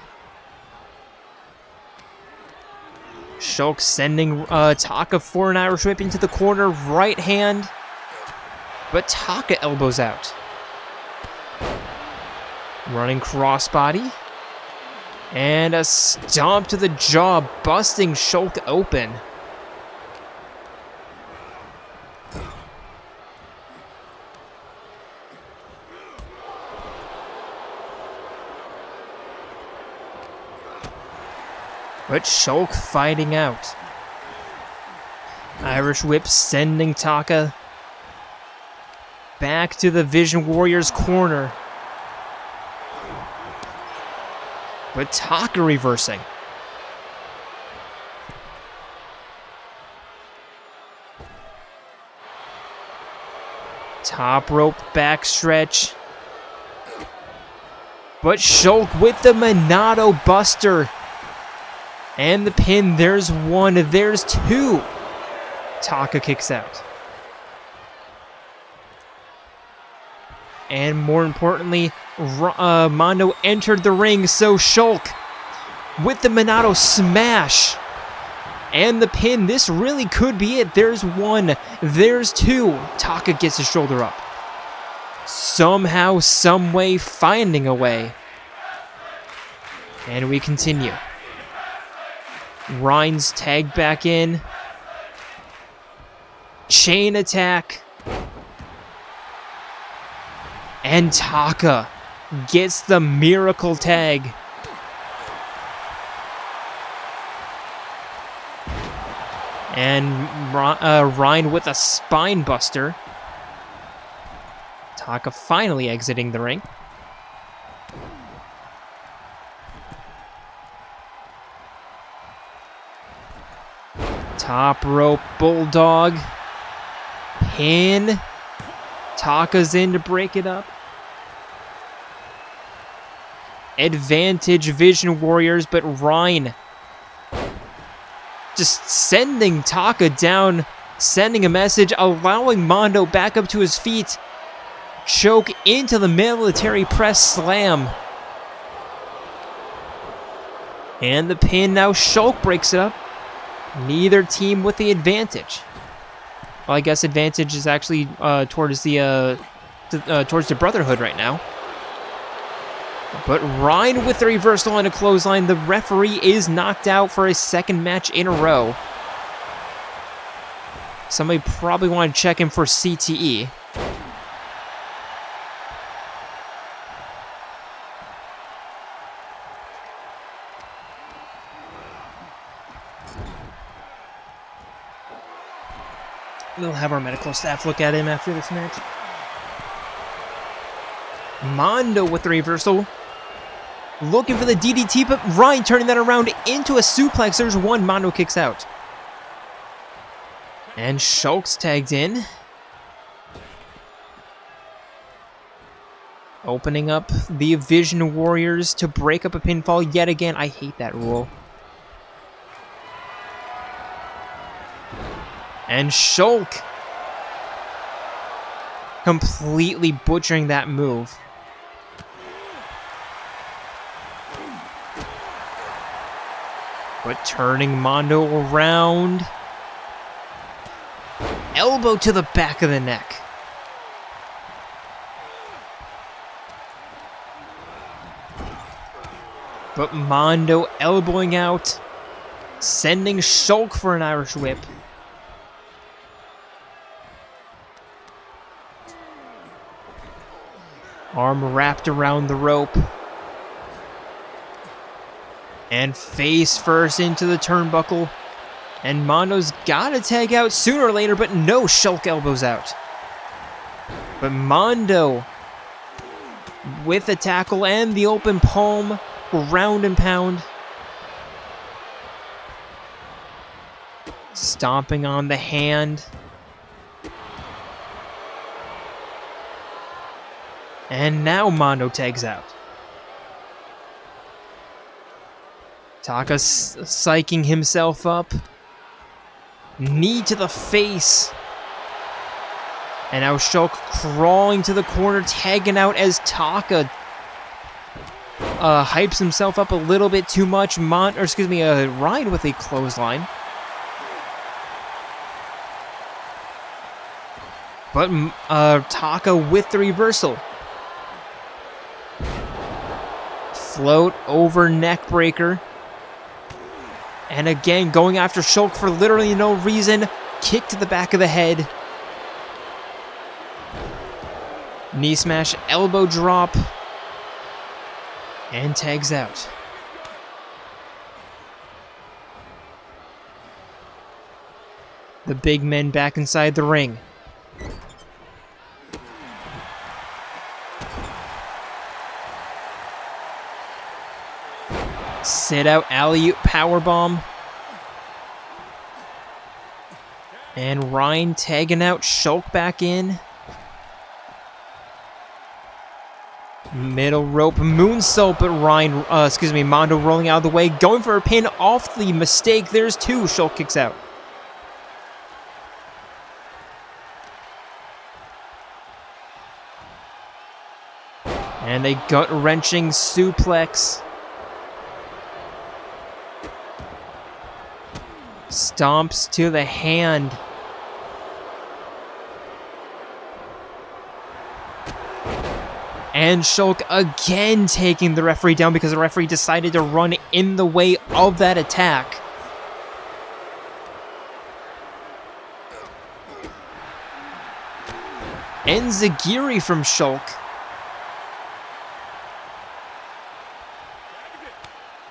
Shulk sending Taka for an Irish whip into the corner, right hand. But Taka elbows out. Running crossbody. And a stomp to the jaw, busting Shulk open. But Shulk fighting out. Irish whip sending Taka back to the Vision Warriors corner. But Taka reversing. Top rope backstretch. But Shulk with the Minato Buster. And the pin, there's 1, there's 2. Taka kicks out. And more importantly, Mondo entered the ring, so Shulk with the Minato smash. And the pin, this really could be it. There's 1, there's 2. Taka gets his shoulder up. Somehow, someway, finding a way. And we continue. Ryan's tagged back in. Chain attack. And Taka gets the miracle tag. And Ryan with a spine buster. Taka finally exiting the ring. Top rope bulldog. Pin. Taka's in to break it up. Advantage Vision Warriors, but Ryan just sending Taka down, sending a message, allowing Mondo back up to his feet. Choke into the military press slam. And the pin, now Shulk breaks it up. Neither team with the advantage. Well, I guess advantage is actually towards the Brotherhood right now. But Ryan with the reversal and a clothesline. The referee is knocked out for a 2nd match in a row. Somebody probably want to check him for CTE. We'll have our medical staff look at him after this match. Mondo with the reversal. Looking for the DDT, but Ryan turning that around into a suplex. There's 1. Mondo kicks out. And Shulk's tagged in. Opening up the Vision Warriors to break up a pinfall yet again. I hate that rule. And Shulk completely butchering that move. But turning Mondo around. Elbow to the back of the neck. But Mondo elbowing out, sending Shulk for an Irish whip. Arm wrapped around the rope. And face first into the turnbuckle. And Mondo's got to tag out sooner or later, but no, Shulk elbows out. But Mondo with the tackle and the open palm, ground and pound. Stomping on the hand. And now Mondo tags out. Taka psyching himself up. Knee to the face. And now Shulk crawling to the corner, tagging out as Taka hypes himself up a little bit too much. Ryan with a clothesline. But Taka with the reversal. Float over neck breaker. And again, going after Shulk for literally no reason. Kick to the back of the head. Knee smash, elbow drop. And tags out. The big men back inside the ring. Sit out alley-oop powerbomb. And Ryan tagging out Shulk back in. Middle rope moonsault, but Mondo rolling out of the way, going for a pin off the mistake. There's two. Shulk kicks out. And a gut-wrenching suplex. Stomps to the hand. And Shulk again taking the referee down because the referee decided to run in the way of that attack. Enziguri from Shulk.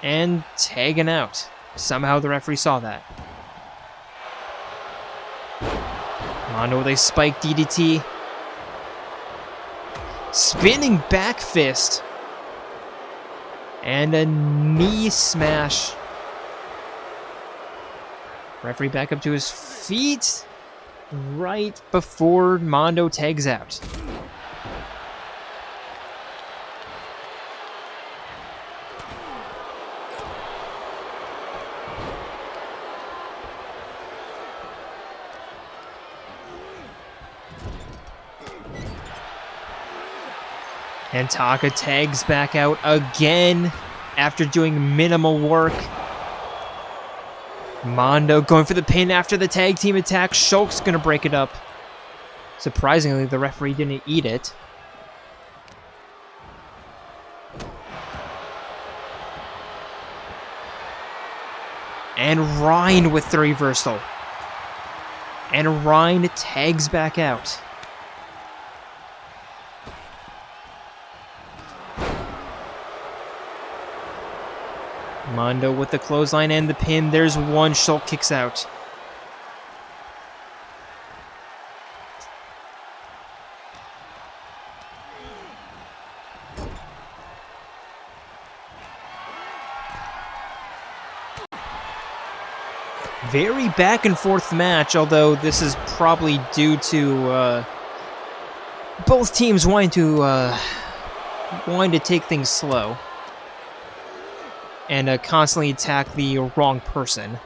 And tagging out. Somehow the referee saw that. Mondo with a spike DDT. Spinning back fist. And a knee smash. Referee back up to his feet. Right before Mondo tags out. And Taka tags back out again after doing minimal work. Mondo going for the pin after the tag team attack. Shulk's going to break it up. Surprisingly, the referee didn't eat it. And Ryan with the reversal. And Ryan tags back out. Mondo with the clothesline and the pin. There's one. Shulk kicks out. Very back and forth match, although this is probably due to both teams wanting to wanting to take things slow and constantly attack the wrong person.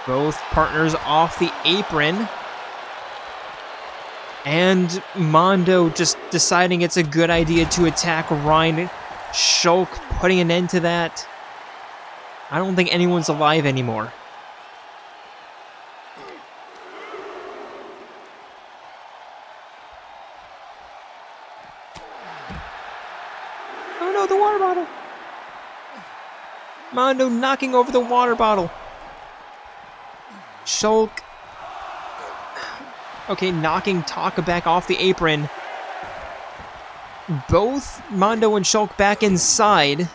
Both partners off the apron. And Mondo just deciding it's a good idea to attack Ryan. Shulk putting an end to that. I don't think anyone's alive anymore. Oh no, the water bottle! Mondo knocking over the water bottle. Shulk. Okay, knocking Taka back off the apron. Both Mondo and Shulk back inside.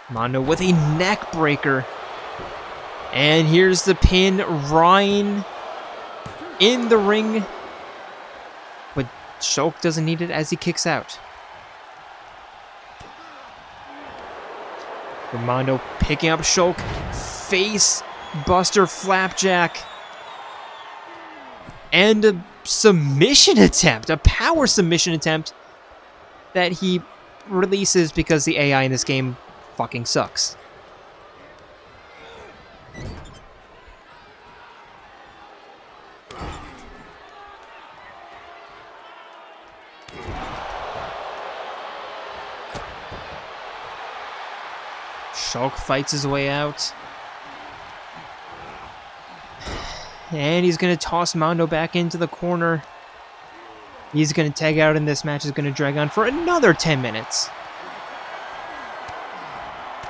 Mondo with a neck breaker. And here's the pin. Ryan in the ring. But Shulk doesn't need it as he kicks out. Mondo picking up Shulk. Face buster flapjack. And a submission attempt. A power submission attempt that he releases because the AI in this game fucking sucks. Shulk fights his way out. And he's going to toss Mondo back into the corner. He's going to tag out, and this match is going to drag on for another 10 minutes.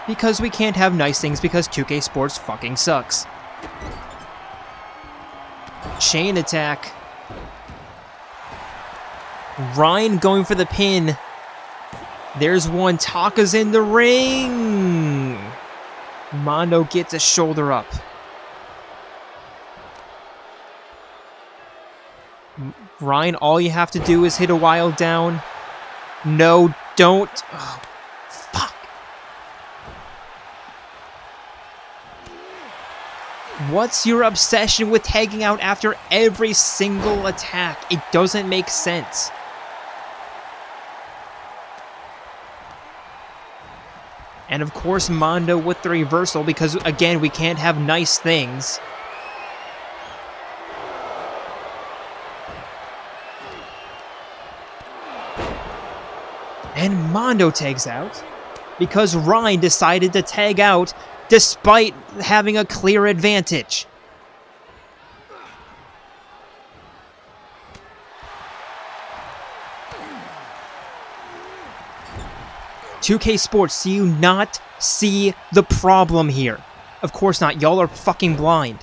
Because we can't have nice things because 2K Sports fucking sucks. Chain attack. Ryan going for the pin. There's one. Taka's in the ring. Mondo gets a shoulder up. Ryan, all you have to do is hit a wild down. No, don't. Oh, fuck. What's your obsession with tagging out after every single attack? It doesn't make sense. And of course, Mondo with the reversal because, again, we can't have nice things. And Mondo tags out because Ryan decided to tag out despite having a clear advantage. "2K Sports, do you not see the problem here?" Of course not. Y'all are fucking blind.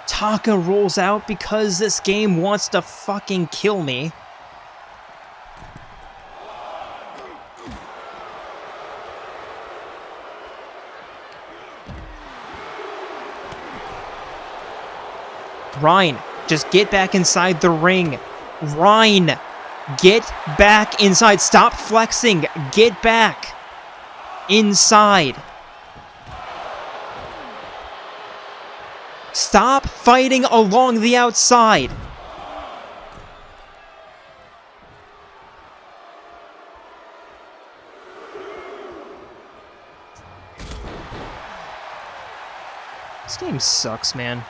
Taka rolls out because this game wants to fucking kill me. Ryan, just get back inside the ring. Ryan, get back inside. Stop flexing. Get back inside. Stop fighting along the outside. This game sucks, man.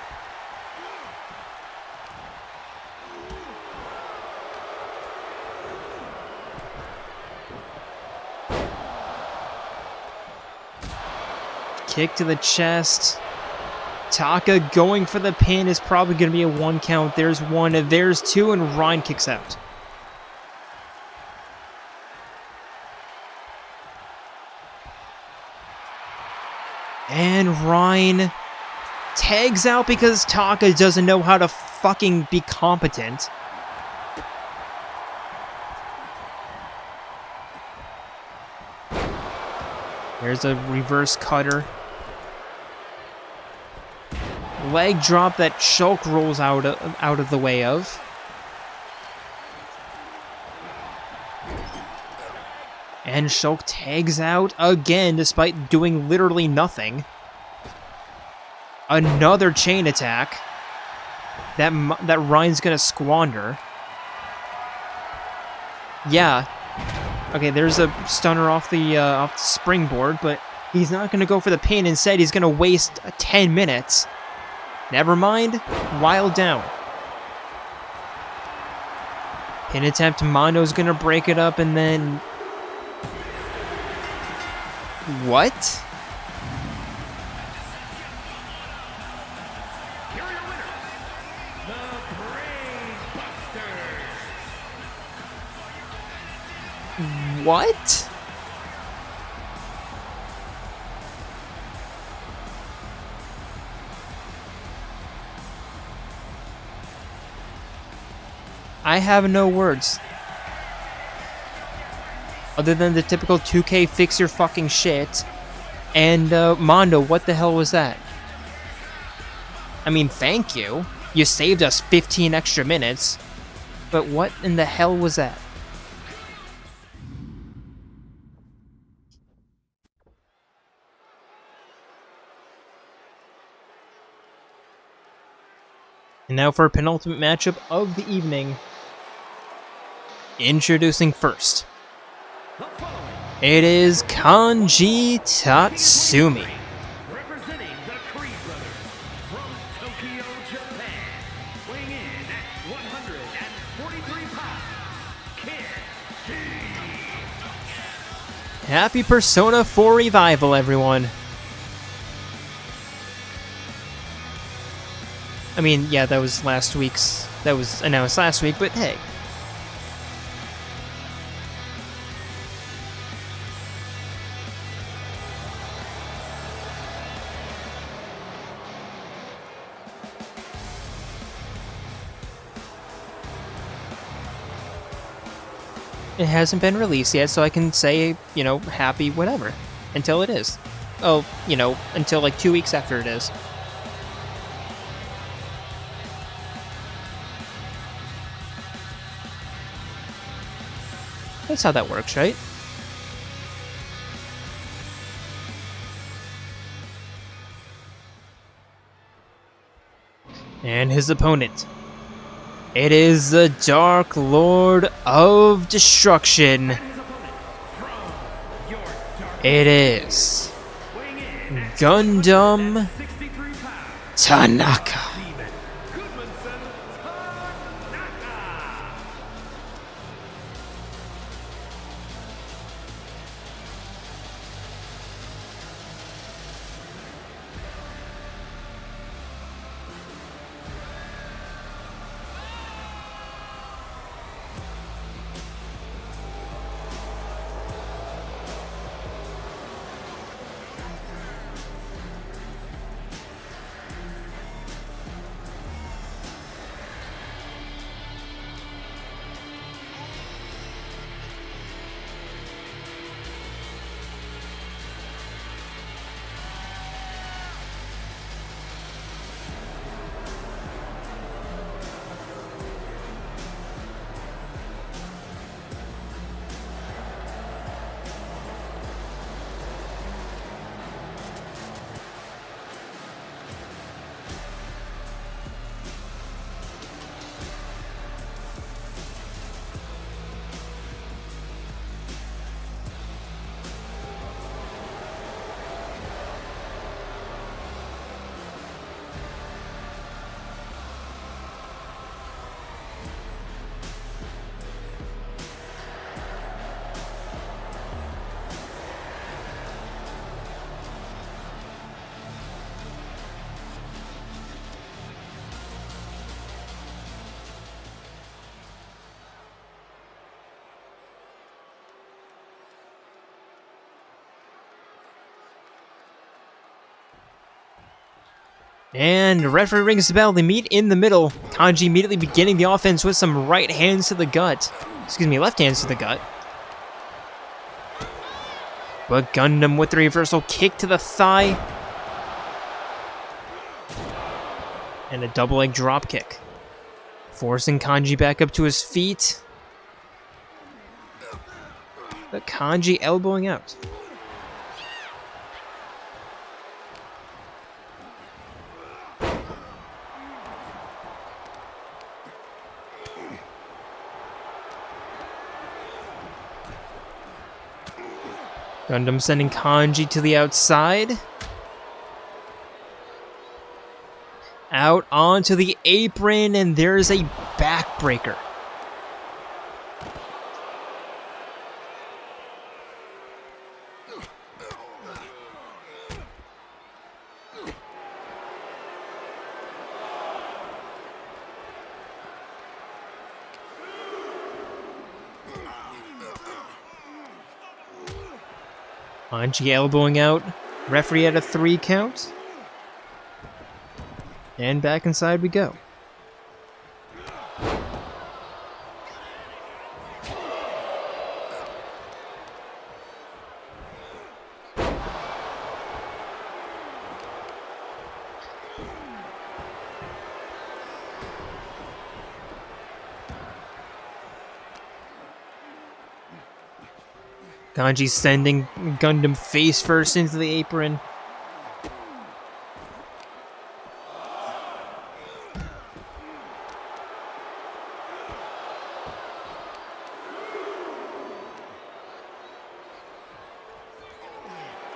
Kick to the chest. Taka going for the pin is probably going to be a 1 count. There's 1, there's 2, and Ryan kicks out. And Ryan tags out because Taka doesn't know how to fucking be competent. There's a reverse cutter. Leg drop that Shulk rolls out of the way of. And Shulk tags out again despite doing literally nothing. Another chain attack that Ryan's gonna squander. Yeah. Okay, there's a stunner off the springboard, but he's not gonna go for the pin. Instead, he's gonna waste 10 minutes. Never mind. Wild down. Pin attempt. Mondo's gonna break it up, and then what? Here are your winners, the Brainbusters. What? I have no words. Other than the typical 2K fix your fucking shit. And, Mondo, what the hell was that? I mean, thank you. You saved us 15 extra minutes. But what in the hell was that? And now for a penultimate matchup of the evening. Introducing first. It is Kanji Tatsumi. Representing the Creed brothers from Tokyo, Japan. Weighing in at 143 pounds. Happy Persona 4 Revival, everyone. I mean, yeah, that was last week's... That was announced last week, but hey. It hasn't been released yet, so I can say, you know, happy whatever. Until it is. Oh, you know, until like 2 weeks after it is. That's how that works, right? And his opponent. It is the Dark Lord of Destruction. It is Gundham Tanaka. And referee rings the bell. They meet in the middle. Kanji immediately beginning the offense with some right hands to the gut. Excuse me, left hands to the gut. But Gundham with the reversal kick to the thigh. And a double leg drop kick. Forcing Kanji back up to his feet. But Kanji elbowing out. Gundam sending Kanji to the outside. Out onto the apron, and there's a backbreaker. Kanji elbowing out. Referee at a 3 count. And back inside we go. Kanji sending Gundam face first into the apron.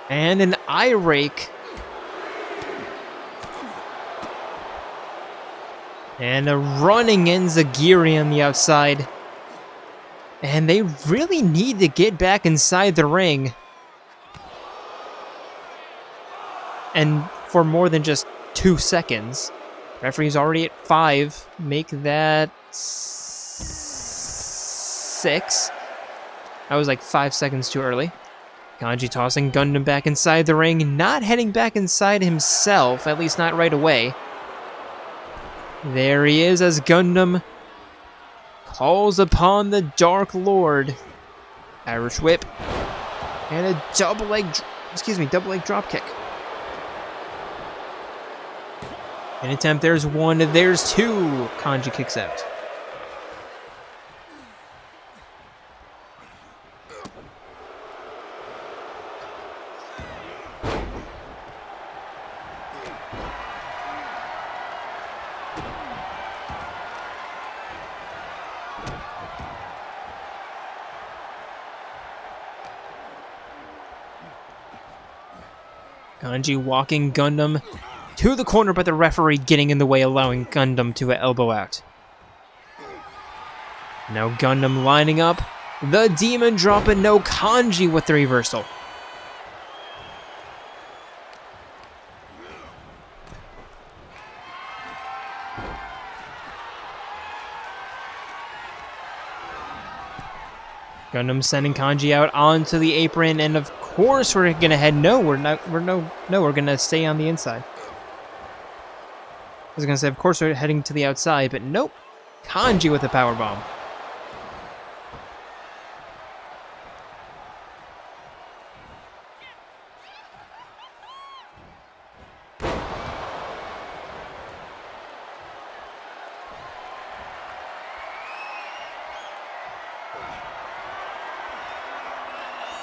And an eye rake. And a running Enzagiri on the outside. And they really need to get back inside the ring. And for more than just 2 seconds. Referee's already at 5. Make that 6. That was like 5 seconds too early. Kanji tossing Gundam back inside the ring. Not heading back inside himself, at least not right away. There he is as Gundam calls upon the Dark Lord. Irish whip. And a double leg drop kick. An attempt, there's 1, there's 2. Kanji kicks out. Kanji walking Gundam to the corner, but the referee getting in the way, allowing Gundam to elbow out. Now Gundam lining up. The demon drop, and no Kanji with the reversal. Gundam sending Kanji out onto the apron, and of course we're gonna head. No, we're not. We're gonna stay on the inside. I was gonna say, of course we're heading to the outside, but nope. Kanji with a power bomb.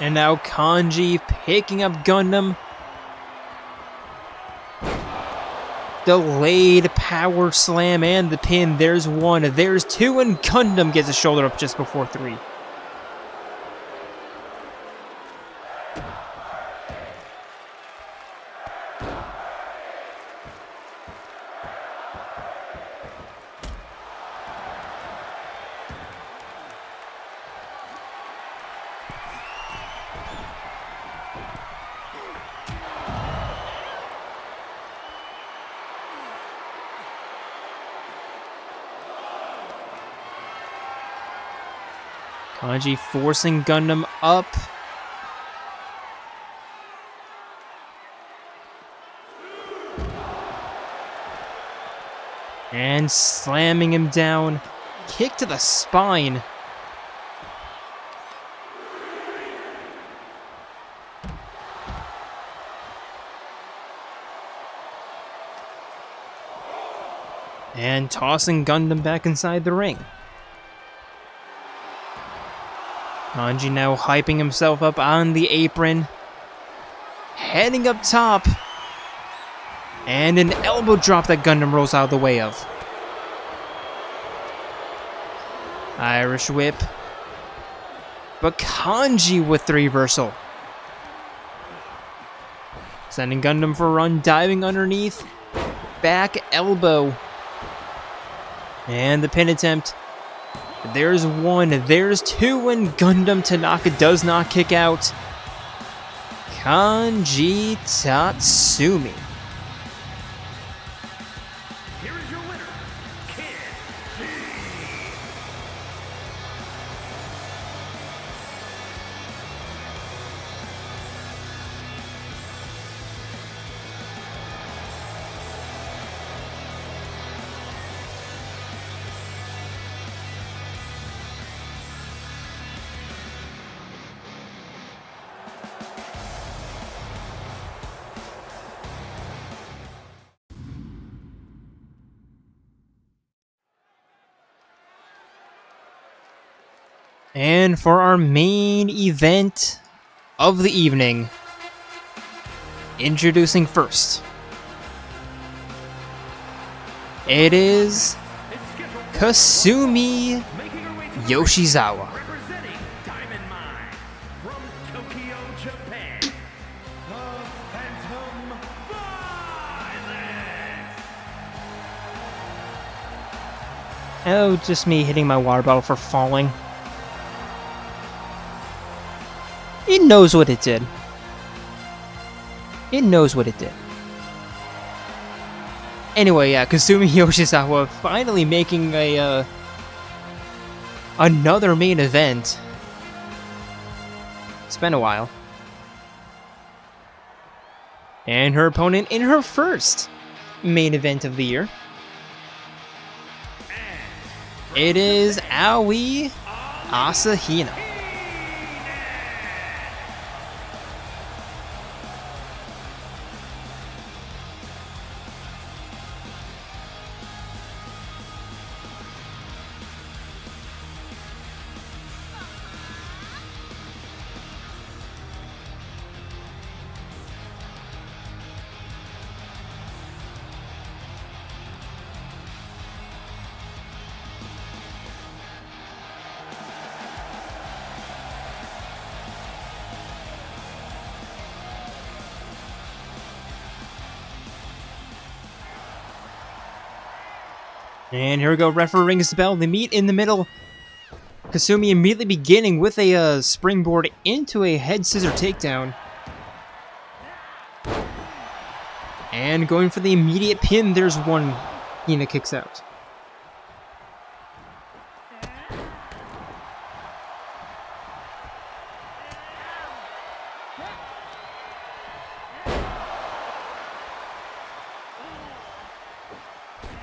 And now Kanji picking up Gundam. Delayed power slam and the pin. There's 1, there's 2, and Gundam gets a shoulder up just before 3. Kanji forcing Gundam up. And slamming him down. Kick to the spine. And tossing Gundam back inside the ring. Kanji now hyping himself up on the apron. Heading up top. And an elbow drop that Gundham rolls out of the way of. Irish whip. But Kanji with the reversal. Sending Gundham for a run, diving underneath. Back elbow. And the pin attempt. There's one, there's two, and Gundham Tanaka does not kick out. Kanji Tatsumi. Here is your winner, Kanji. And for our main event of the evening, introducing first, it is Kasumi Yoshizawa. Representing Diamond Mine from Tokyo, Japan, the Phantom Violence. Oh, just me hitting my water bottle for falling. It knows what it did. It knows what it did. Anyway, yeah, Kasumi Yoshizawa finally making a another main event. It's been a while. And her opponent in her first main event of the year. It is Aoi Asahina. And here we go, referee rings the bell. They meet in the middle. Kasumi immediately beginning with a springboard into a head scissor takedown. And going for the immediate pin, there's one. Hina kicks out.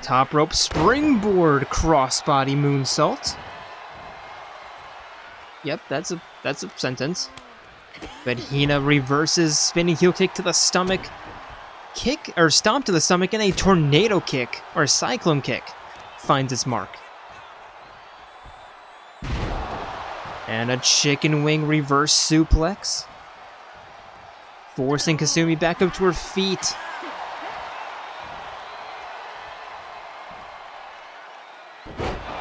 Top rope springboard crossbody moonsault. Yep, that's a sentence. But Hina reverses spinning heel kick to the stomach. Kick or stomp to the stomach, and a tornado kick or a cyclone kick finds its mark. And a chicken wing reverse suplex, forcing Kasumi back up to her feet.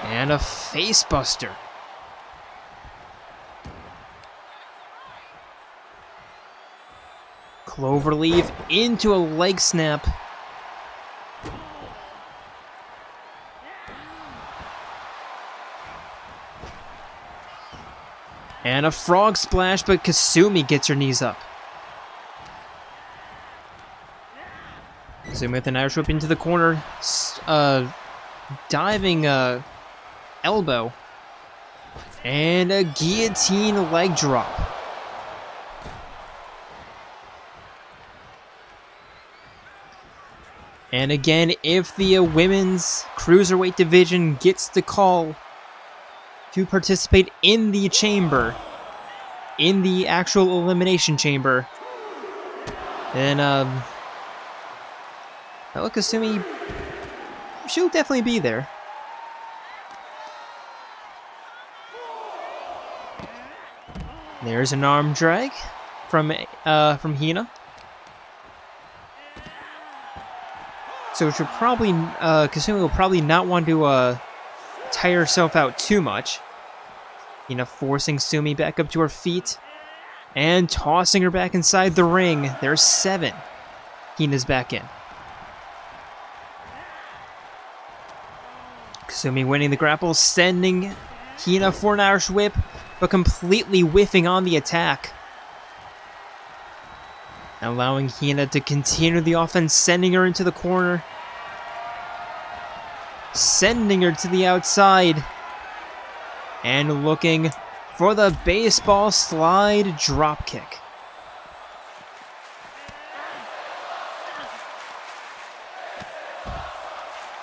And a facebuster. Cloverleaf into a leg snap. And a frog splash, but Kasumi gets her knees up. Kasumi with an Irish whip into the corner. Diving elbow. And a guillotine leg drop. And again, if the women's Cruiserweight division gets the call to participate in the chamber, in the actual Elimination Chamber, then, well, Kasumi, she'll definitely be there. There's an arm drag from Hina. So she'll probably, Kasumi will probably not want to tire herself out too much. Hina forcing Sumi back up to her feet and tossing her back inside the ring. There's 7. Hina's back in. Kasumi winning the grapple, sending Hina for an Irish whip, but completely whiffing on the attack. Allowing Hina to continue the offense, sending her into the corner. Sending her to the outside. And looking for the baseball slide dropkick.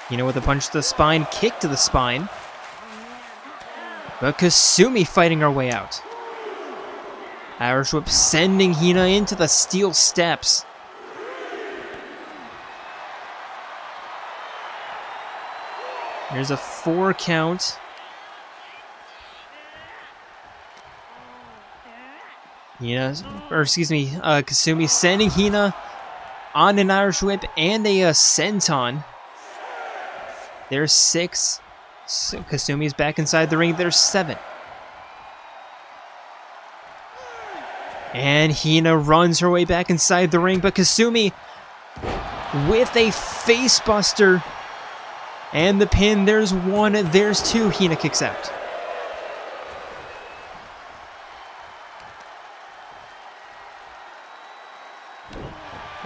Hina with a punch to the spine, kick to the spine. But Kasumi fighting her way out. Irish whip sending Hina into the steel steps. There's a 4 count. Kasumi sending Hina on an Irish whip and a senton. There's 6. So Kasumi's back inside the ring. There's 7. And Hina runs her way back inside the ring, but Kasumi with a facebuster. And the pin, there's 1, there's 2. Hina kicks out.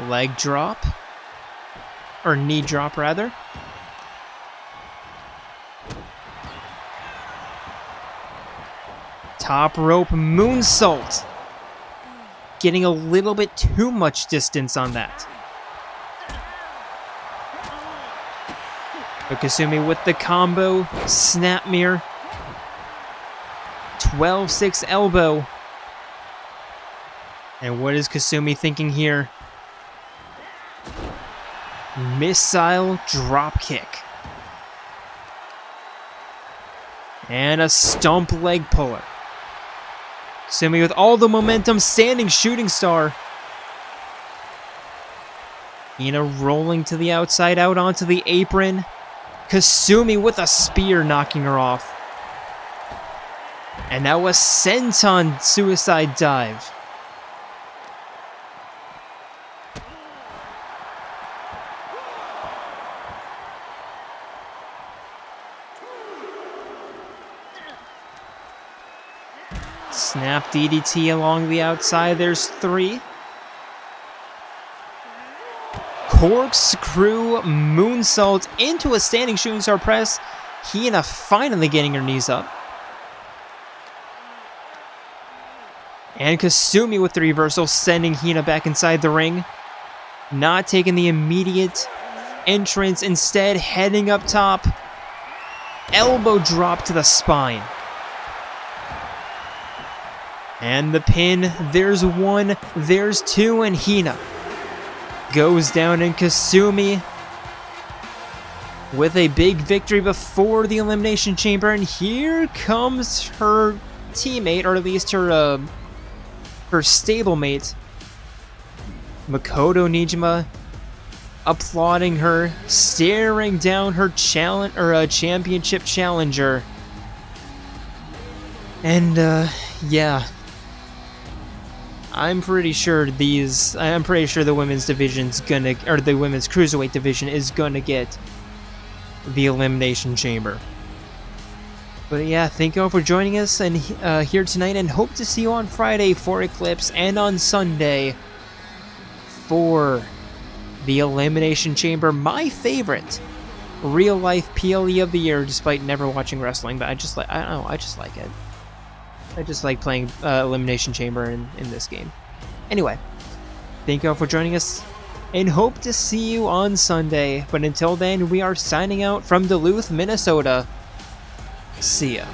Leg drop. Or knee drop, rather. Top rope moonsault. Getting a little bit too much distance on that. But Kasumi with the combo. Snap mirror. 12-6 elbow. And what is Kasumi thinking here? Missile drop kick. And a stomp leg puller. Kasumi with all the momentum, standing shooting star. Hina rolling to the outside, out onto the apron. Kasumi with a spear knocking her off. And now a senton suicide dive. Snap DDT along the outside. There's 3. Corkscrew moonsault into a standing shooting star press. Hina finally getting her knees up. And Kasumi with the reversal, sending Hina back inside the ring. Not taking the immediate entrance, instead heading up top. Elbow drop to the spine. And the pin, there's 1, there's 2, and Hina goes down, and Kasumi with a big victory before the Elimination Chamber. And here comes her teammate, or at least her stablemate, Makoto Nijima, applauding her, staring down her championship challenger. And yeah, I'm pretty sure the women's division's gonna, or the women's cruiserweight division is gonna get the Elimination Chamber. But yeah, thank you all for joining us and here tonight, and hope to see you on Friday for Eclipse and on Sunday for the Elimination Chamber. My favorite real life PLE of the year, despite never watching wrestling, but I just like it. I just like playing Elimination Chamber in this game. Anyway, thank you all for joining us, and hope to see you on Sunday. But until then, we are signing out from Duluth, Minnesota. See ya.